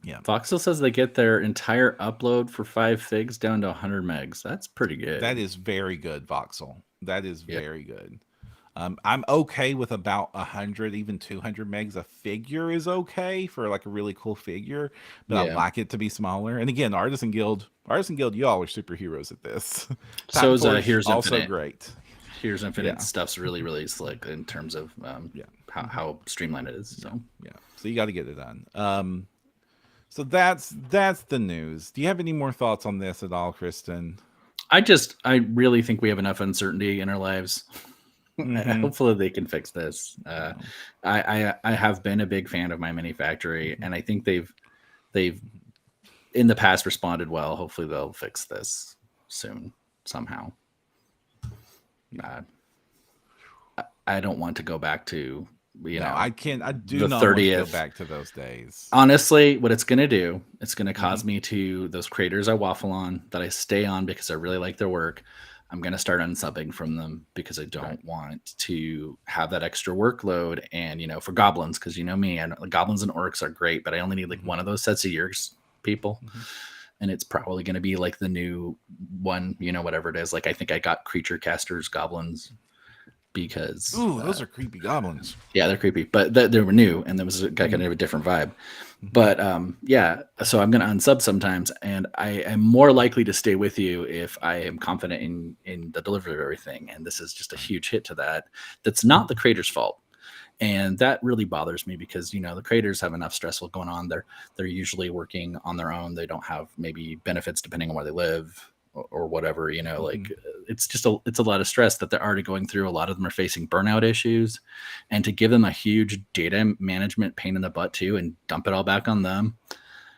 Speaker 1: Yeah.
Speaker 2: Voxel says they get their entire upload for 5 figs down to 100 megs. That's pretty
Speaker 1: That
Speaker 2: good.
Speaker 1: is very good, Voxel. That is
Speaker 2: Yep.
Speaker 1: very good. I'm okay with about 100, even 200 megs. A figure is okay for like a really cool figure, but I
Speaker 2: Yeah.
Speaker 1: like it to be smaller. And again, Artisan Guild, y'all are superheroes at this.
Speaker 2: So
Speaker 1: Titan
Speaker 2: is
Speaker 1: Forge,
Speaker 2: Here's
Speaker 1: also
Speaker 2: Infinite.
Speaker 1: great.
Speaker 2: Here's Infinite
Speaker 1: Yeah,
Speaker 2: stuff's really, really slick in terms of
Speaker 1: yeah,
Speaker 2: how streamlined it is.
Speaker 1: yeah,
Speaker 2: So
Speaker 1: yeah. So you got to get it done. So that's the news. Do you have any more thoughts on this at all, Kristen?
Speaker 2: I really think we have enough uncertainty in our lives.
Speaker 1: Mm-hmm.
Speaker 2: Hopefully they can fix this.
Speaker 1: No.
Speaker 2: I have been a big fan of MyMiniFactory, and I think they've in the past responded well. Hopefully they'll fix this soon somehow. Uh, I don't want to go back to
Speaker 1: I can't. I do
Speaker 2: the
Speaker 1: not want to go
Speaker 2: 30th.
Speaker 1: back to those days.
Speaker 2: Honestly, what it's going to do, it's going to cause me to those creators I waffle on that I stay on because I really like their work. I'm going to start unsubbing from them because I don't want to have that extra workload. And, for goblins, because me, and goblins and orcs are great, but I only need like one of those sets a year, people. And it's probably going to be like the new one, whatever it is. Like, I think I got creature casters, goblins, because
Speaker 1: those are creepy goblins.
Speaker 2: yeah, they're creepy, but they were new and there was kind of a different vibe. But yeah, so I'm going to unsub sometimes, and I am more likely to stay with you if I am confident in the delivery of everything. And this is just a huge hit to that. That's not the creator's fault. And that really bothers me because the creators have enough stressful going on. They're usually working on their own. They don't have maybe benefits depending on where they live or whatever. Like it's a lot of stress that they're already going through. A lot of them are facing burnout issues, and to give them a huge data management pain in the butt too and dump it all back on them,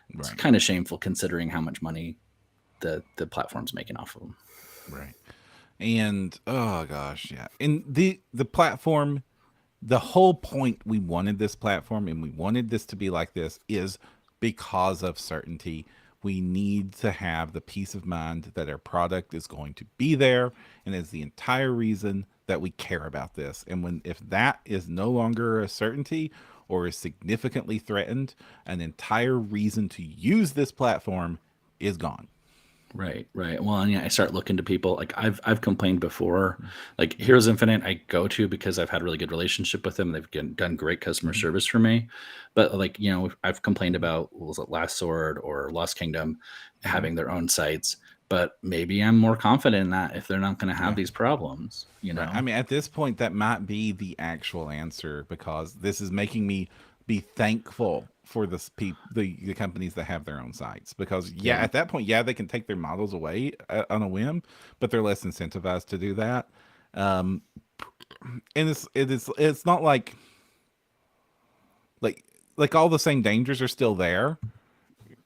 Speaker 2: it's kind of shameful considering how much money the platform's making off of them.
Speaker 1: Right. And oh gosh, yeah. And the platform, the whole point we wanted this platform and we wanted this to be like this is because of certainty. We need to have the peace of mind that our product is going to be there, and is the entire reason that we care about this. And if that is no longer a certainty or is significantly threatened, an entire reason to use this platform is gone.
Speaker 2: Right. Well, and I start looking to people like I've complained before. Like Heroes Infinite, I go to because I've had a really good relationship with them. They've done great customer service for me. But like I've complained about was it Last Sword or Lost Kingdom having their own sites. But maybe I'm more confident in that if they're not going to have these problems.
Speaker 1: Right. I mean, at this point, that might be the actual answer because this is making me be thankful for the companies that have their own sites because at that point they can take their models away on a whim, but they're less incentivized to do that. And it's not like all the same dangers are still there,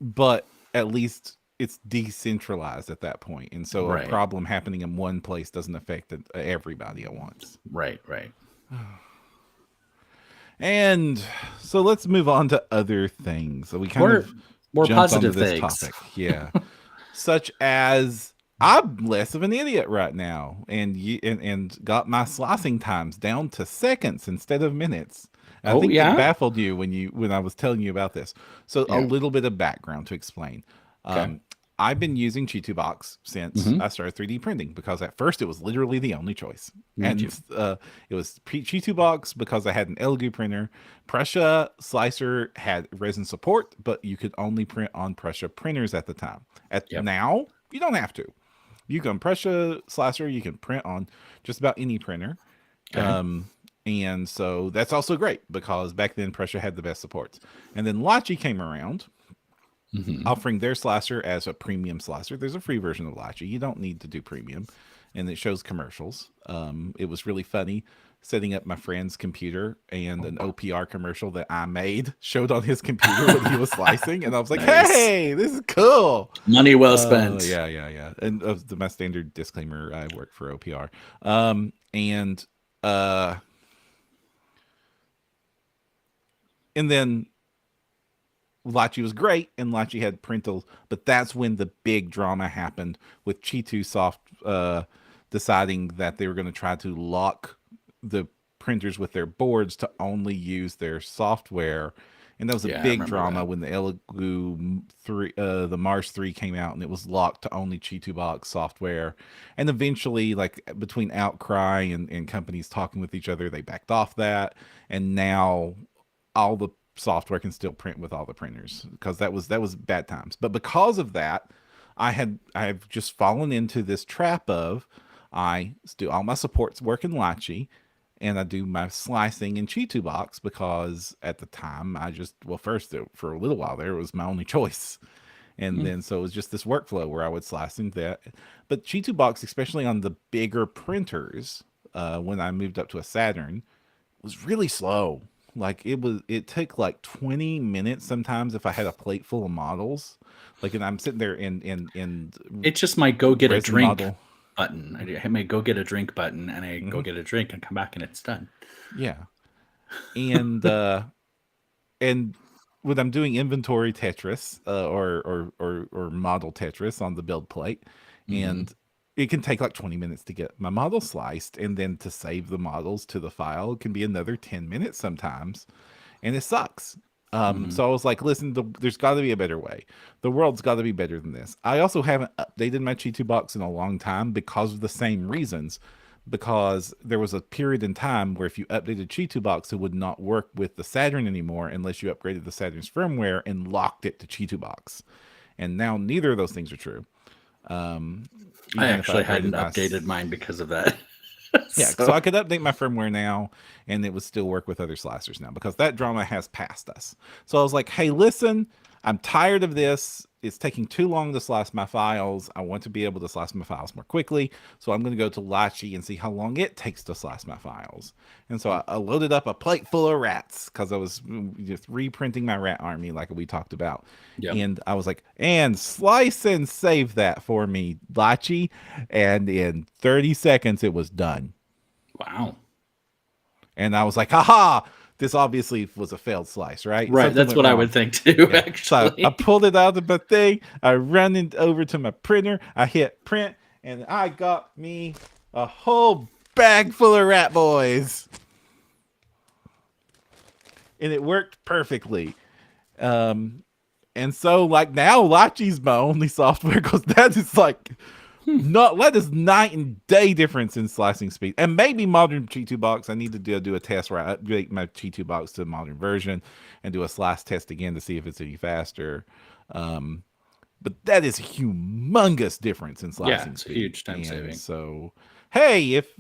Speaker 1: but at least it's decentralized at that point, and so a problem happening in one place doesn't affect everybody at once.
Speaker 2: Right.
Speaker 1: And so let's move on to other things. So we kind of
Speaker 2: more
Speaker 1: jumped
Speaker 2: positive
Speaker 1: onto this
Speaker 2: things.
Speaker 1: topic. Yeah. Such as I'm less of an idiot right now and got my slicing times down to seconds instead of minutes. I think it baffled you when I was telling you about this. So a little bit of background to explain.
Speaker 2: Okay.
Speaker 1: I've been using Chi2Box since I started 3D printing because at first it was literally the only choice. And it was Chi2Box because I had an Elegoo printer. Prussia Slicer had resin support, but you could only print on Prussia printers at the time. Now, you don't have to. You can Prussia Slicer, you can print on just about any printer. Okay. And so that's also great because back then Prussia had the best supports. And then Lachi came around. Offering their slicer as a premium slicer. There's a free version of Lachi. You don't need to do premium, and it shows commercials. It was really funny setting up my friend's computer, and an OPR commercial that I made showed on his computer when he was slicing, and I was like, "Hey, this is cool.
Speaker 2: Money well spent."
Speaker 1: Yeah. And my standard disclaimer: I work for OPR, and then Lachi was great, and Lachi had printals, but that's when the big drama happened with Chi2Soft deciding that they were going to try to lock the printers with their boards to only use their software And that was a
Speaker 2: Yeah, I
Speaker 1: big
Speaker 2: remember
Speaker 1: drama
Speaker 2: that.
Speaker 1: when the Elegoo 3, the Mars 3 came out, and it was locked to only Chi2 box software. And eventually, like between outcry and companies talking with each other, they backed off that. And now all the software can still print with all the printers, because that was bad times. But because of that, I've just fallen into this trap of, I do all my supports work in Lachi, and I do my slicing in Chi2 box, because at the time I just, well, first for a little while there, it was my only choice. And
Speaker 2: Mm.
Speaker 1: then so it was just this workflow where I would slice into that. But Chi2 box, especially on the bigger printers, when I moved up to a Saturn, was really slow. Like it took like 20 minutes sometimes if I had a plate full of models. Like, and I'm sitting there in
Speaker 2: It's just my go get a
Speaker 1: resin
Speaker 2: drink
Speaker 1: model.
Speaker 2: button. I hit my go get a drink button, and I go
Speaker 1: Hmm.
Speaker 2: get a drink and come back, and it's done.
Speaker 1: Yeah. And and when I'm doing inventory Tetris, or model Tetris on the build plate,
Speaker 2: Hmm.
Speaker 1: and it can take like 20 minutes to get my model sliced, and then to save the models to the file, it can be another 10 minutes sometimes, and it sucks.
Speaker 2: Hmm.
Speaker 1: So I was like, listen, there's got to be a better way. The world's got to be better than this. I also haven't updated my Chi2 box in a long time because of the same reasons. Because there was a period in time where if you updated Chi2 box, it would not work with the Saturn anymore unless you upgraded the Saturn's firmware and locked it to Chi2 box. And now neither of those things are true. Um,
Speaker 2: I
Speaker 1: Even if I
Speaker 2: actually
Speaker 1: upgraded
Speaker 2: hadn't
Speaker 1: my,
Speaker 2: updated mine because of that.
Speaker 1: yeah, so
Speaker 2: So
Speaker 1: I could update my firmware now, and it would still work with other slicers now, because that drama has passed us. So I was like, hey, listen, I'm tired of this. It's taking too long to slice my files. I want to be able to slice my files more quickly. So I'm going to go to Lachi and see how long it takes to slice my files. And so I loaded up a plate full of rats, because I was just reprinting my rat army like we talked about.
Speaker 2: yep.
Speaker 1: And I was like, and slice and save that for me, Lachi. And in 30 seconds, it was done.
Speaker 2: Wow.
Speaker 1: And I was like, haha, this obviously was a failed slice, right?
Speaker 2: Right.
Speaker 1: Something
Speaker 2: That's
Speaker 1: went
Speaker 2: what I
Speaker 1: wrong.
Speaker 2: would think too,
Speaker 1: Yeah. So I
Speaker 2: actually.
Speaker 1: pulled it out of my thing. I ran it over to my printer. I hit print, and I got me a whole bag full of rat boys. And it worked perfectly. Um, and so, like, now Lachi's my only software, because that is like, not, that is night and day difference in slicing speed. And maybe modern Chi2 box, I need to do a test where I upgrade my Chi2 box to the modern version and do a slice test again to see if it's any faster. Um, but that is a humongous difference in
Speaker 2: Yeah,
Speaker 1: slicing
Speaker 2: it's a
Speaker 1: speed.
Speaker 2: huge time
Speaker 1: And
Speaker 2: saving.
Speaker 1: so, hey, if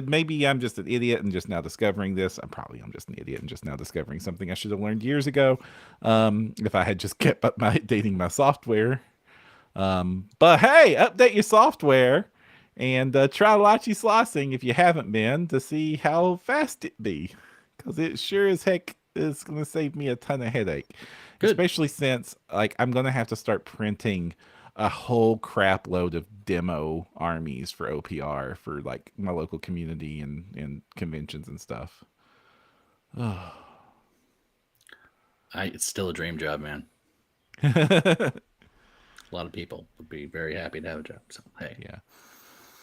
Speaker 1: maybe I'm just an idiot and just now discovering this, I'm just an idiot and just now discovering something I should have learned years ago. If I had just kept up my dating my software. But hey, update your software and try Lachi slicing if you haven't been, to see how fast it be, because it sure as heck is going to save me a ton of headache,
Speaker 2: Good.
Speaker 1: especially since, like, I'm going to have to start printing a whole crap load of demo armies for OPR for like my local community and conventions and stuff.
Speaker 2: It's still a dream job, man.
Speaker 1: Yeah.
Speaker 2: A lot of people would be very happy to have a job. So hey,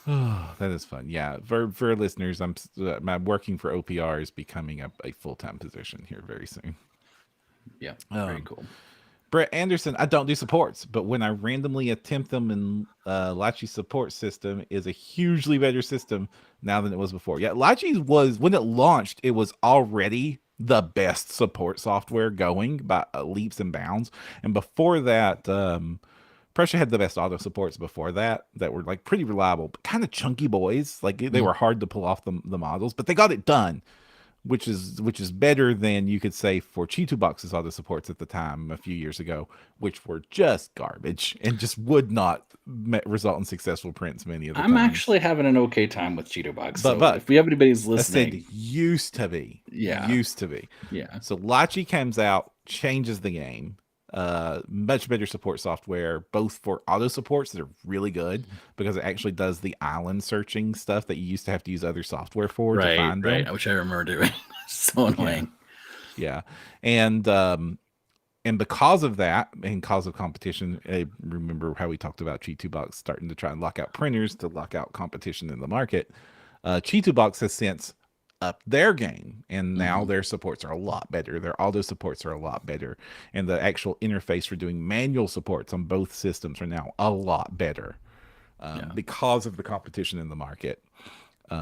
Speaker 1: Oh, that is fun. Yeah, for listeners, my working for OPR is becoming a full-time position here very soon.
Speaker 2: yeah, very
Speaker 1: Um,
Speaker 2: cool.
Speaker 1: Brett Anderson, I don't do supports, but when I randomly attempt them in Lachi support system, is a hugely better system now than it was before. Yeah, Lachi was, when it launched, it was already the best support software going by leaps and bounds. And before that, Prussia had the best auto supports before that were like pretty reliable, but kind of chunky boys. Like they
Speaker 2: Mm.
Speaker 1: were hard to pull off the models, but they got it done, which is better than you could say for Chi2 boxes auto supports at the time a few years ago, which were just garbage and just would not result in successful prints many of the
Speaker 2: I'm
Speaker 1: times.
Speaker 2: actually having an okay time with Cheeto Box.
Speaker 1: But
Speaker 2: So if we have anybody's
Speaker 1: I said
Speaker 2: listening, yeah,
Speaker 1: used to be.
Speaker 2: yeah,
Speaker 1: So Lachi comes out, changes the game. Much better support software, both for auto supports that are really good, because it actually does the island searching stuff that you used to have to use other software for to
Speaker 2: right,
Speaker 1: find
Speaker 2: right.
Speaker 1: them.
Speaker 2: Which I remember doing. So
Speaker 1: Yeah,
Speaker 2: annoying.
Speaker 1: yeah, and because of that, and cause of competition, I remember how we talked about Chi2 Box starting to try and lock out printers to lock out competition in the market. Chi2 Box has since upped their game, and now
Speaker 2: Mm-hmm.
Speaker 1: their supports are a lot better. Their auto supports are a lot better, and the actual interface for doing manual supports on both systems are now a lot better
Speaker 2: Yeah.
Speaker 1: because of the competition in the market.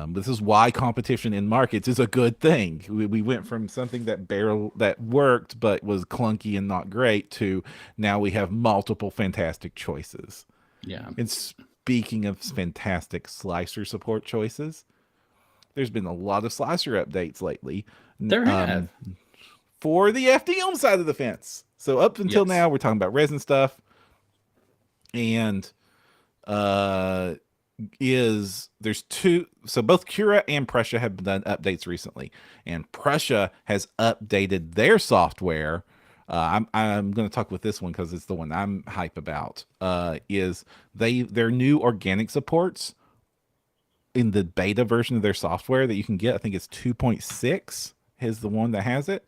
Speaker 1: This is why competition in markets is a good thing. We went from something that worked but was clunky and not great to now we have multiple fantastic choices.
Speaker 2: Yeah.
Speaker 1: And speaking of fantastic slicer support choices, there's been a lot of slicer updates lately
Speaker 2: There have.
Speaker 1: for the FDM side of the fence. So up until
Speaker 2: Yes.
Speaker 1: now, we're talking about resin stuff, and uh, there's two. So both Cura and Prussia have done updates recently, and Prussia has updated their software. I'm going to talk with this one because it's the one I'm hype about. Is their new organic supports in the beta version of their software that you can get? I think it's 2.6 is the one that has it.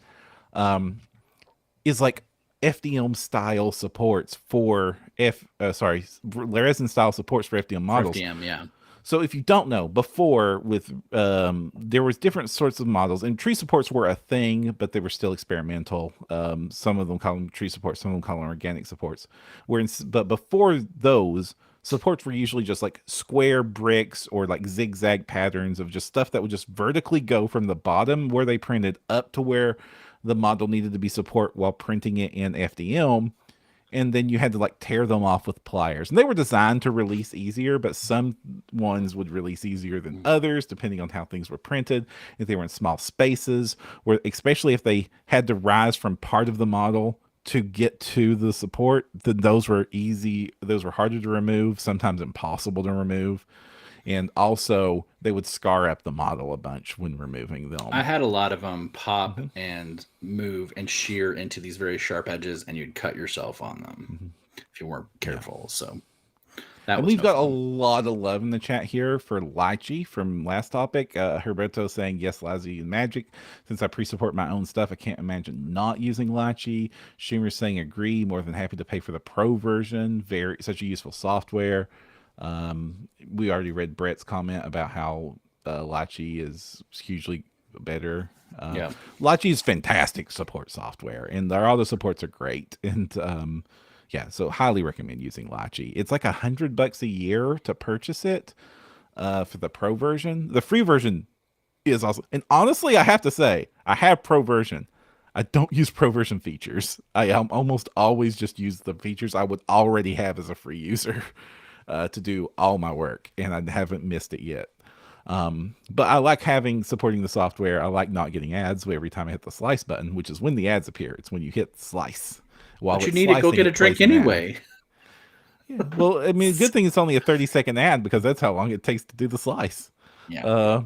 Speaker 1: Is like FDM style supports for resin style supports for FDM
Speaker 2: For
Speaker 1: models.
Speaker 2: FDM, yeah.
Speaker 1: So if you don't know, before with there was different sorts of models, and tree supports were a thing, but they were still experimental. Some of them call them tree supports, some of them call them organic supports. But before those, supports were usually just like square bricks or like zigzag patterns of just stuff that would just vertically go from the bottom where they printed up to where the model needed to be support while printing it in FDM, and then you had to like tear them off with pliers. And they were designed to release easier, but some ones would release easier than others depending on how things were printed. If they were in small spaces, where especially if they had to rise from part of the model to get to the support, then those were easy. Those were harder to remove, sometimes impossible to remove. And also, they would scar up the model a bunch when removing them.
Speaker 2: I had a lot of them pop and move and shear into these very sharp edges, and you'd cut yourself on them if you weren't careful. So that
Speaker 1: And
Speaker 2: was
Speaker 1: we've
Speaker 2: no
Speaker 1: got a
Speaker 2: fun.
Speaker 1: lot of love in the chat here for Lychee from last topic. Herberto saying, yes, Lychee and Magic. Since I pre-support my own stuff, I can't imagine not using Lychee. Schumer's saying, agree, more than happy to pay for the pro version. Such a useful software. We already read Brett's comment about how Lychee is hugely better.
Speaker 2: Yeah.
Speaker 1: Lychee is fantastic support software, and all the supports are great. And yeah, so highly recommend using Lychee. It's like $100 a year to purchase it for the pro version. The free version is awesome. And honestly, I have to say, I have pro version. I don't use pro version features. I almost always just use the features I would already have as a free user to do all my work, and I haven't missed it yet. But I like supporting the software. I like not getting ads every time I hit the slice button, which is when the ads appear. It's when you hit slice. While
Speaker 2: But you
Speaker 1: it's
Speaker 2: need to go
Speaker 1: slicing,
Speaker 2: get a
Speaker 1: it plays
Speaker 2: drink
Speaker 1: an ad.
Speaker 2: anyway.
Speaker 1: Yeah. Well, I mean, good thing it's only a 30-second ad because that's how long it takes to do the slice.
Speaker 2: Yeah.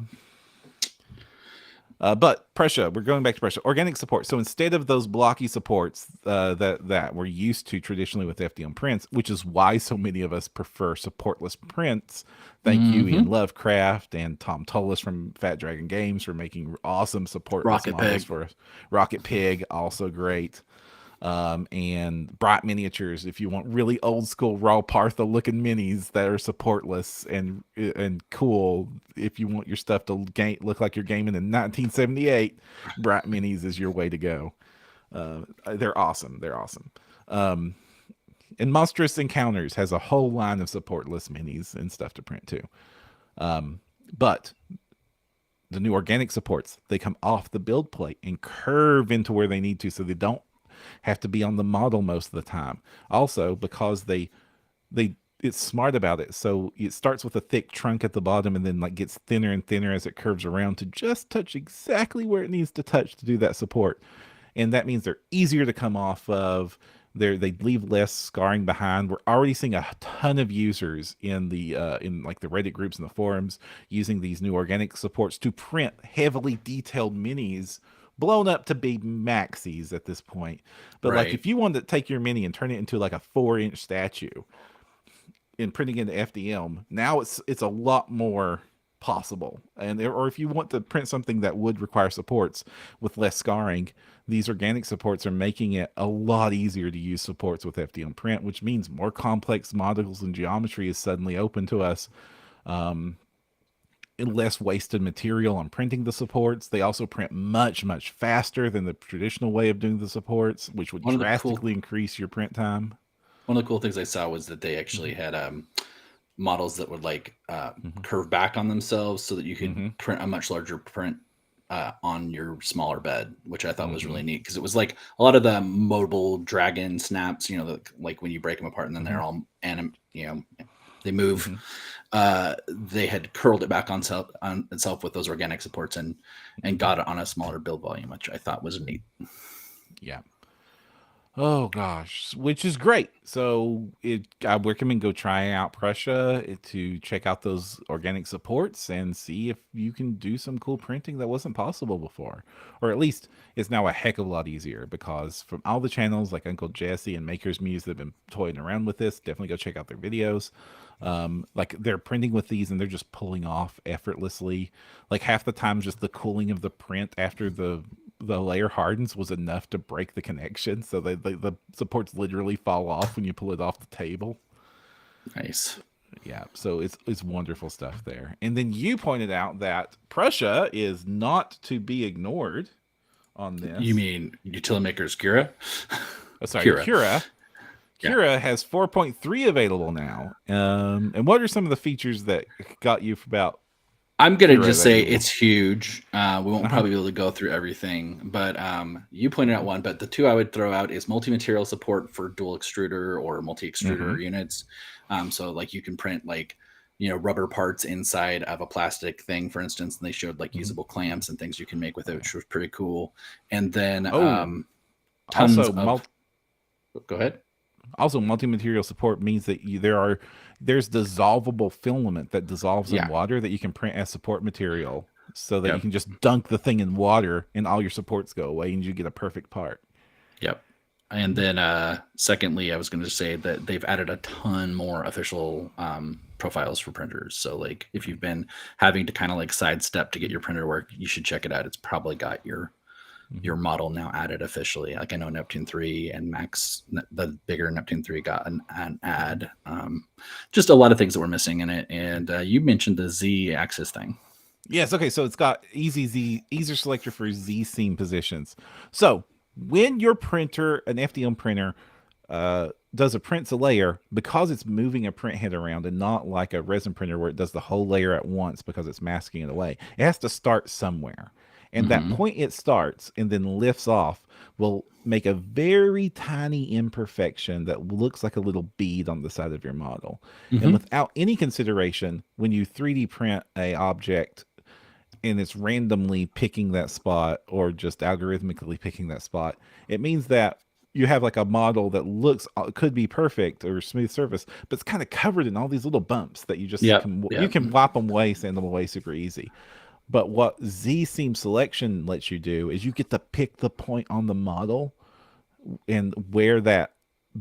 Speaker 1: But Prussia, we're going back to Prussia. Organic support. So instead of those blocky supports that we're used to traditionally with FDM prints, which is why so many of us prefer supportless prints. Thank you, Ian Lovecraft and Tom Tullis from Fat Dragon Games for making awesome supportless models for us. Rocket Pig, also great. And Bright Miniatures, if you want really old school raw Partha looking minis that are supportless and cool. If you want your stuff to look like you're gaming in 1978, Bright Minis is your way to go. They're awesome. They're awesome. And Monstrous Encounters has a whole line of supportless minis and stuff to print too. But the new organic supports, they come off the build plate and curve into where they need to, so they don't have to be on the model most of the time. Also, because it's smart about it, so it starts with a thick trunk at the bottom and then like gets thinner and thinner as it curves around to just touch exactly where it needs to touch to do that support. And that means they're easier to come off of. They leave less scarring behind. We're already seeing a ton of users in like the Reddit groups and the forums using these new organic supports to print heavily detailed minis blown up to be maxis at this point. But like if you wanted to take your mini and turn it into like a 4-inch statue in printing into FDM, now it's a lot more possible. Or if you want to print something that would require supports with less scarring, these organic supports are making it a lot easier to use supports with FDM print, which means more complex models and geometry is suddenly open to us. less wasted material on printing the supports. They also print much faster than the traditional way of doing the supports, which would
Speaker 2: One of the cool
Speaker 1: drastically increase your print time.
Speaker 2: one of the cool things I saw was that they actually
Speaker 1: Mm-hmm.
Speaker 2: had models that would like
Speaker 1: Mm-hmm.
Speaker 2: curve back on themselves so that you could
Speaker 1: Mm-hmm.
Speaker 2: print a much larger print on your smaller bed, which I thought was
Speaker 1: Mm-hmm.
Speaker 2: really neat because it was like a lot of the mobile dragon snaps, like when you break them apart and then
Speaker 1: Mm-hmm.
Speaker 2: they're all they move.
Speaker 1: Mm-hmm.
Speaker 2: They had curled it back on itself with those organic supports and
Speaker 1: Mm-hmm.
Speaker 2: got it on a smaller build volume, which I thought was neat.
Speaker 1: Yeah. Oh gosh, which is great. So I recommend go try out Prussia to check out those organic supports and see if you can do some cool printing that wasn't possible before, or at least it's now a heck of a lot easier because from all the channels like Uncle Jesse and Maker's Muse that have been toying around with this, definitely go check out their videos. Like they're printing with these and they're just pulling off effortlessly. Like half the time, just the cooling of the print after the layer hardens was enough to break the connection, so the supports literally fall off when you pull it off the table.
Speaker 2: Nice.
Speaker 1: Yeah, so it's wonderful stuff there. And then you pointed out that Prussia is not to be ignored on
Speaker 2: You
Speaker 1: this.
Speaker 2: mean utility makers Cura?
Speaker 1: Oh, sorry,
Speaker 2: Cura.
Speaker 1: Cura.
Speaker 2: Yeah.
Speaker 1: Cura has 4.3 available now. And what are some of the features that got you about
Speaker 2: I'm gonna
Speaker 1: Cura
Speaker 2: just
Speaker 1: that
Speaker 2: say
Speaker 1: you
Speaker 2: it's huge. We won't
Speaker 1: uh-huh.
Speaker 2: probably be able to go through everything, but you pointed out one. But the two I would throw out is multi-material support for dual extruder or
Speaker 1: Mm-hmm.
Speaker 2: multi-extruder units. So like you can print like rubber parts inside of a plastic thing, for instance. And they showed like
Speaker 1: Mm-hmm.
Speaker 2: usable clamps and things you can make with
Speaker 1: Oh,
Speaker 2: it,
Speaker 1: yeah.
Speaker 2: which was pretty cool. And then
Speaker 1: Oh,
Speaker 2: tons
Speaker 1: also
Speaker 2: of. Go ahead.
Speaker 1: multi-material support means that there's dissolvable filament that dissolves in
Speaker 2: Yeah.
Speaker 1: water that you can print as support material so that you
Speaker 2: Yep.
Speaker 1: can just dunk the thing in water and all your supports go away and you get a perfect part.
Speaker 2: Yep. And then, secondly, I was going to say that they've added a ton more official profiles for printers. So, like, if you've been having to kind of like sidestep to get your printer to work, you should check it out. It's probably got
Speaker 1: Mm-hmm.
Speaker 2: your model now added officially. Like I know Neptune 3 and Max, the bigger Neptune 3 got an ad. Just a lot of things that were missing in it. And you mentioned the Z axis thing.
Speaker 1: Yes, okay, so it's got easier selector for Z seam positions. So when your printer, an FDM printer, does a print to layer, because it's moving a print head around and not like a resin printer where it does the whole layer at once because it's masking it away. It has to start somewhere. And that
Speaker 2: Mm-hmm.
Speaker 1: point it starts and then lifts off will make a very tiny imperfection that looks like a little bead on the side of your model. And
Speaker 2: Mm-hmm.
Speaker 1: without any consideration, when you 3D print a object and it's randomly picking that spot or just algorithmically picking that spot, it means that you have like a model that looks could be perfect or smooth surface, but it's kind of covered in all these little bumps that
Speaker 2: Yep.
Speaker 1: you
Speaker 2: Yep.
Speaker 1: can wipe them away, sand them away super easy. But what Z seam selection lets you do is you get to pick the point on the model and where that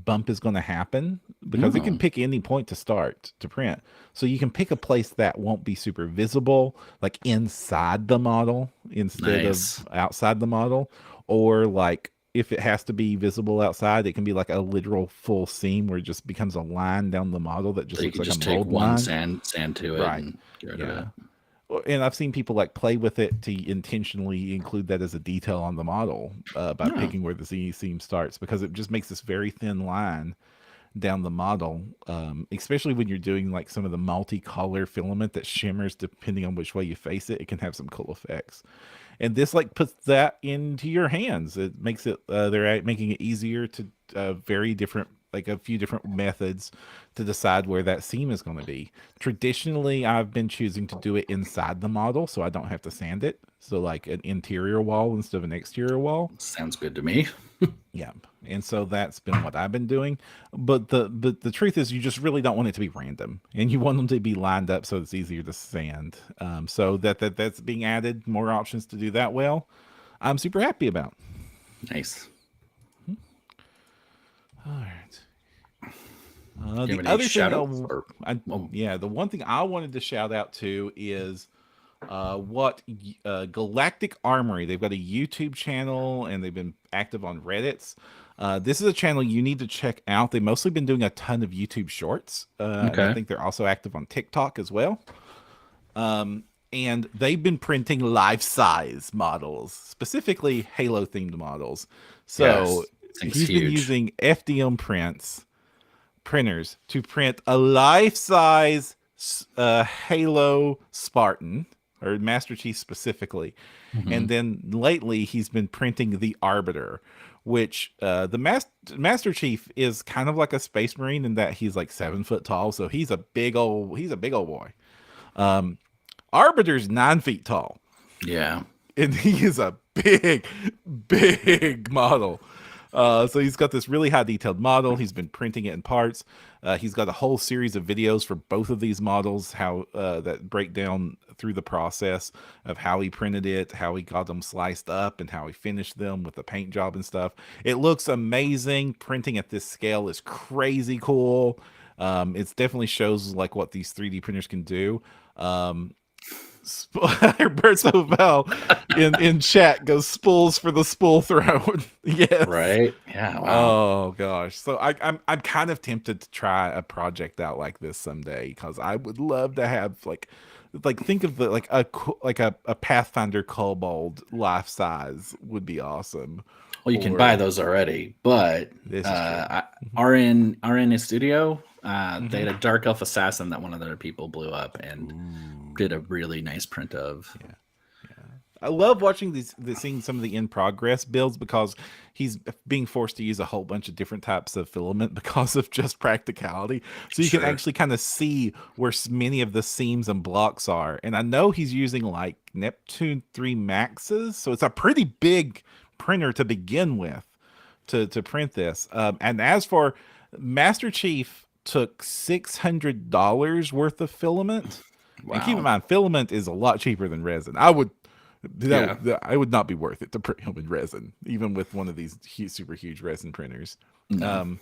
Speaker 1: bump is going to happen because it can
Speaker 2: Oh,
Speaker 1: pick any point to start to print. So you can pick a place that won't be super visible, like inside the model instead of
Speaker 2: nice.
Speaker 1: outside the model, or like if it has to be visible outside, it can be like a literal full seam where it just becomes a line down the model that
Speaker 2: So
Speaker 1: just
Speaker 2: you
Speaker 1: looks
Speaker 2: can
Speaker 1: like a
Speaker 2: just take
Speaker 1: mold
Speaker 2: one
Speaker 1: line.
Speaker 2: sand to it
Speaker 1: Right.
Speaker 2: and get rid of
Speaker 1: Yeah.
Speaker 2: it.
Speaker 1: And I've seen people like play with it to intentionally include that as a detail on the model by
Speaker 2: No,
Speaker 1: picking where the Z seam starts because it just makes this very thin line down the model, especially when you're doing like some of the multicolor filament that shimmers depending on which way you face it. It can have some cool effects, and this like puts that into your hands. It makes it they're making it easier to very different like a few different methods to decide where that seam is going to be. Traditionally, I've been choosing to do it inside the model so I don't have to sand it. So like an interior wall instead of an exterior wall.
Speaker 2: sounds good to me.
Speaker 1: Yeah. And so that's been what I've been doing. But the truth is you just really don't want it to be random. And you want them to be lined up so it's easier to sand. So that's being added, more options to do that well. I'm super happy about.
Speaker 2: Nice.
Speaker 1: All right.
Speaker 2: Do you
Speaker 1: The
Speaker 2: have any
Speaker 1: other thing,
Speaker 2: shout outs or oh,
Speaker 1: yeah, the one thing I wanted to shout out to is what Galactic Armory. They've got a YouTube channel and they've been active on Reddit's. This is a channel you need to check out. They've mostly been doing a ton of YouTube shorts, and I
Speaker 2: okay.
Speaker 1: think they're also active on TikTok as well. and they've been printing life-size models, specifically Halo-themed models. So
Speaker 2: Yes, thing's
Speaker 1: he's been
Speaker 2: huge.
Speaker 1: using FDM printers to print a life-size Halo Spartan, or Master Chief specifically.
Speaker 2: Hmm.
Speaker 1: And then lately he's been printing the Arbiter, which Master Chief is kind of like a Space Marine in that he's like 7 foot tall, so he's a big old boy. Arbiter's 9 feet tall,
Speaker 2: Yeah.
Speaker 1: and he is a big model. So he's got this really high detailed model. He's been printing it in parts. He's got a whole series of videos for both of these models, how that break down through the process of how he printed it, how he got them sliced up, and how he finished them with the paint job and stuff. It looks amazing. Printing at this scale is crazy cool. It definitely shows like what these 3D printers can do. Roberto Val in chat goes spools for the spool throne. Yes.
Speaker 2: Right. Yeah. Wow.
Speaker 1: Oh gosh. So I'm kind of tempted to try a project out like this someday because I would love to have like think of the like a Pathfinder Kobold life size would be awesome.
Speaker 2: Well, you can buy those already, but
Speaker 1: This is true.
Speaker 2: RN Studio, they had a Dark Elf Assassin that one of their people blew up and did a really nice print of.
Speaker 1: Yeah. I love watching seeing some of the in progress builds because he's being forced to use a whole bunch of different types of filament because of just practicality. So you can actually kind of see where many of the seams and blocks are. And I know he's using like Neptune 3 Maxes, so it's a pretty big printer to begin with to print this. And as for Master Chief, took $600 worth of filament.
Speaker 2: Wow.
Speaker 1: And keep in mind, filament is a lot cheaper than resin. I would it would not be worth it to print him in resin, even with one of these super huge resin printers.
Speaker 2: No.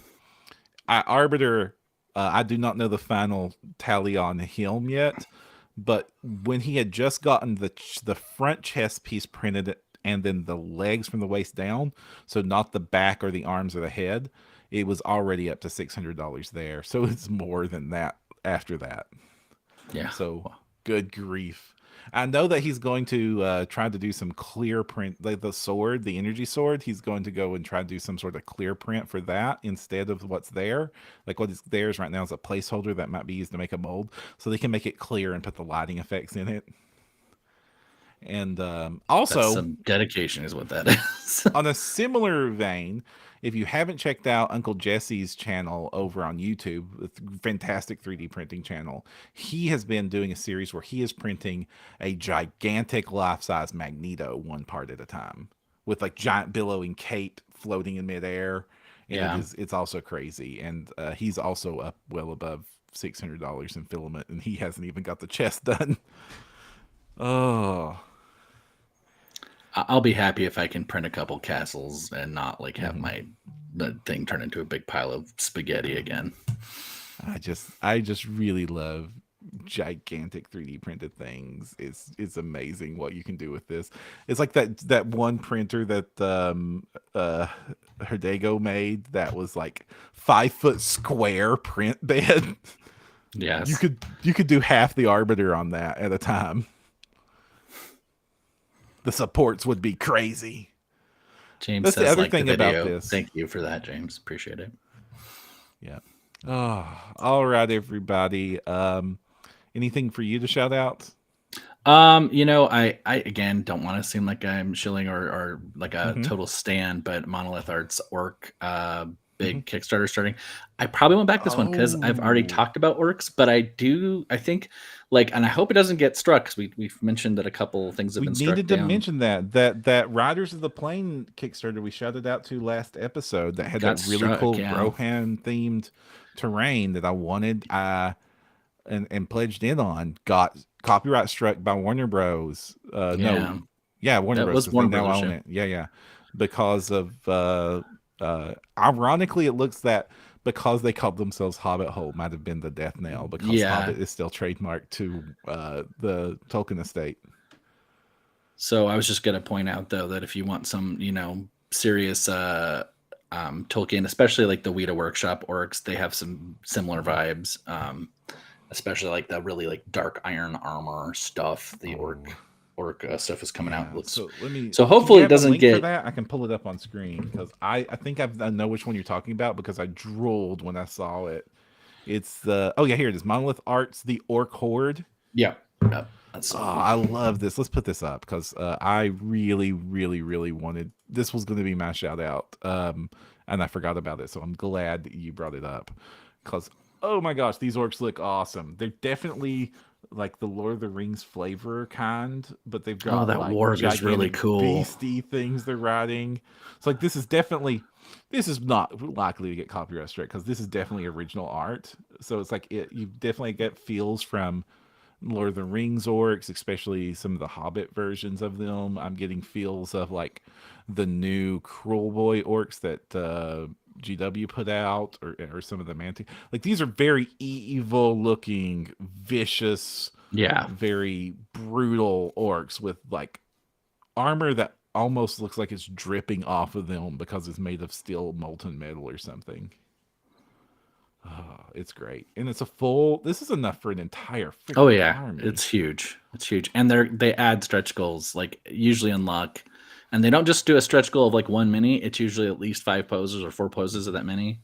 Speaker 1: Arbiter, I do not know the final tally on him yet, but when he had just gotten the front chest piece printed and then the legs from the waist down, so not the back or the arms or the head, it was already up to $600 there. So it's more than that after that.
Speaker 2: Yeah.
Speaker 1: So good grief. I know that he's going to try to do some clear print, like the sword, the energy sword. He's going to go and try to do some sort of clear print for that instead of what's there. Like what is theirs right now is a placeholder that might be used to make a mold, so they can make it clear and put the lighting effects in it. And also,
Speaker 2: that's some dedication is what that is.
Speaker 1: on a similar vein, if you haven't checked out Uncle Jesse's channel over on YouTube, fantastic 3D printing channel, he has been doing a series where he is printing a gigantic life-size Magneto one part at a time with like giant billowing cape floating in midair. And it's also crazy. And he's also up well above $600 in filament, and he hasn't even got the chest done. Oh.
Speaker 2: I'll be happy if I can print a couple castles and not like have the thing turn into a big pile of spaghetti again.
Speaker 1: I just really love gigantic 3D printed things. It's amazing what you can do with this. It's like that one printer that Herdego made that was like 5-foot square print bed.
Speaker 2: Yes.
Speaker 1: You could do half the Arbiter on that at a time. The supports would be crazy.
Speaker 2: James
Speaker 1: That's
Speaker 2: says,
Speaker 1: the other
Speaker 2: like
Speaker 1: thing
Speaker 2: the
Speaker 1: about
Speaker 2: video.
Speaker 1: this.
Speaker 2: Thank you for that, James. Appreciate it.
Speaker 1: Yeah. Oh, all right, everybody. Anything for you to shout out?
Speaker 2: I again don't want to seem like I'm shilling or like a total stan, but Monolith Arts Orc big Kickstarter starting. I probably went back this one because I've already talked about orcs, but I think like, and I hope it doesn't get struck because we've mentioned that a couple things have been struck.
Speaker 1: We needed to mention that Riders of the Plane Kickstarter we shouted out to last episode that had that really cool Rohan themed terrain that I wanted and pledged in on got copyright struck by Warner Bros. Warner Bros.
Speaker 2: Was Warner
Speaker 1: now
Speaker 2: Bros.
Speaker 1: Own it. Yeah. Because of ironically it looks that because they called themselves Hobbit Hole might have been the death knell because Hobbit is still trademarked to the Tolkien estate.
Speaker 2: So I was just going to point out though that if you want some, serious Tolkien, especially like the Weta Workshop orcs, they have some similar vibes. especially like the really like dark iron armor stuff. The orc stuff is coming out. Looks
Speaker 1: so
Speaker 2: so
Speaker 1: can you
Speaker 2: hopefully it
Speaker 1: have a
Speaker 2: doesn't
Speaker 1: link for
Speaker 2: get.
Speaker 1: that? I can pull it up on screen because I think I know which one you're talking about because I drooled when I saw it. It's the here it is. Monolith Arts, the Orc Horde.
Speaker 2: Yeah, that's so cool.
Speaker 1: I love this. Let's put this up because I really, really, really wanted this was going to be my shout out, and I forgot about it. So I'm glad that you brought it up because oh my gosh, these orcs look awesome. They're definitely like the Lord of the Rings flavor kind, but they've got
Speaker 2: that
Speaker 1: like
Speaker 2: warg is really
Speaker 1: gigantic
Speaker 2: cool.
Speaker 1: beastie things they're riding. It's like this is not likely to get copyright strike because this is definitely original art. So it's like you definitely get feels from Lord of the Rings orcs, especially some of the Hobbit versions of them. I'm getting feels of like the new Cruel Boy orcs that GW put out, or some of the Manti. Like these are very evil looking, vicious, very brutal orcs with like armor that almost looks like it's dripping off of them because it's made of steel molten metal or something. Oh, it's great, and it's this is enough for an entire army.
Speaker 2: It's huge. And they add stretch goals, like usually unlock, and they don't just do a stretch goal of like one mini. It's usually at least 5 poses or 4 poses of that mini.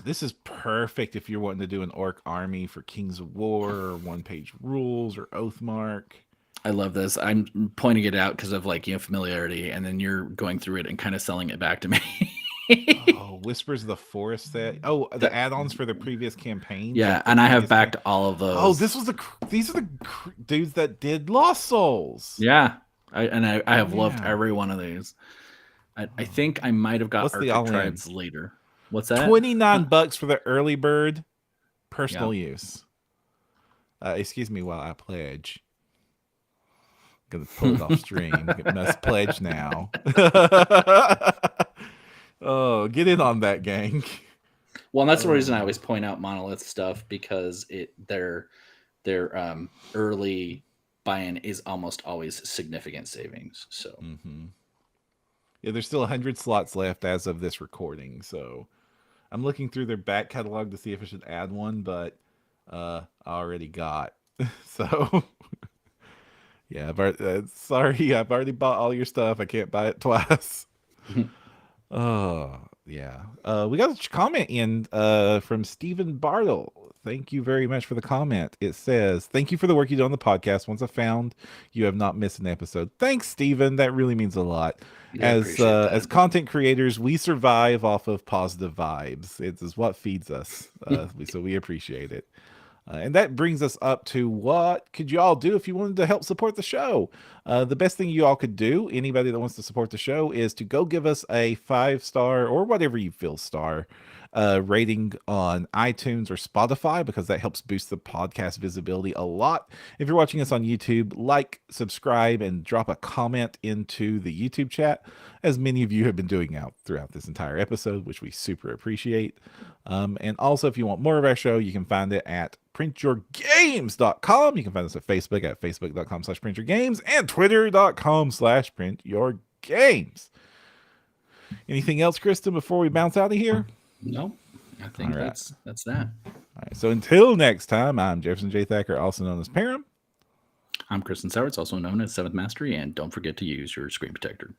Speaker 1: This is perfect if you're wanting to do an orc army for Kings of War or 1-page rules or Oathmark.
Speaker 2: I love this. I'm pointing it out because of like familiarity, and then you're going through it and kind of selling it back to me.
Speaker 1: Whispers of the Forest set. The add-ons for the previous campaign.
Speaker 2: Yeah, and I have backed all of those.
Speaker 1: These are the dudes that did Lost Souls.
Speaker 2: Yeah, I have loved every one of these. I think I might have got Arctic Tribes later. What's that?
Speaker 1: $29 for the early bird, personal use. Excuse me while I pledge. I'm gonna pull it off stream. It must pledge now. Oh, get in on that, gang.
Speaker 2: Well, and that's the reason I always point out Monolith stuff, because their early buy-in is almost always significant savings. So
Speaker 1: yeah, there's still 100 slots left as of this recording. So I'm looking through their back catalog to see if I should add one, but I already got. So yeah, sorry, I've already bought all your stuff. I can't buy it twice. Oh, yeah. We got a comment in from Stephen Bartle. Thank you very much for the comment. It says, thank you for the work you do on the podcast. Once I found you have not missed an episode. Thanks, Stephen. That really means a lot. Yeah, as content creators, we survive off of positive vibes. It is what feeds us. So we appreciate it. And that brings us up to what could you all do if you wanted to help support the show? The best thing you all could do, anybody that wants to support the show, is to go give us a 5-star or whatever you feel star rating on iTunes or Spotify, because that helps boost the podcast visibility a lot. If you're watching us on YouTube, like, subscribe, and drop a comment into the YouTube chat, as many of you have been doing out throughout this entire episode, which we super appreciate. And also, if you want more of our show, you can find it at printyourgames.com. You can find us at Facebook at facebook.com/printyourgames and twitter.com/printyourgames. Anything else, Kristen, before we bounce out of here?
Speaker 2: No, I think that's that.
Speaker 1: All right. So until next time, I'm Jefferson J. Thacker, also known as Param.
Speaker 2: I'm Kristen Sowards, also known as Seventh Mastery, and don't forget to use your screen protector.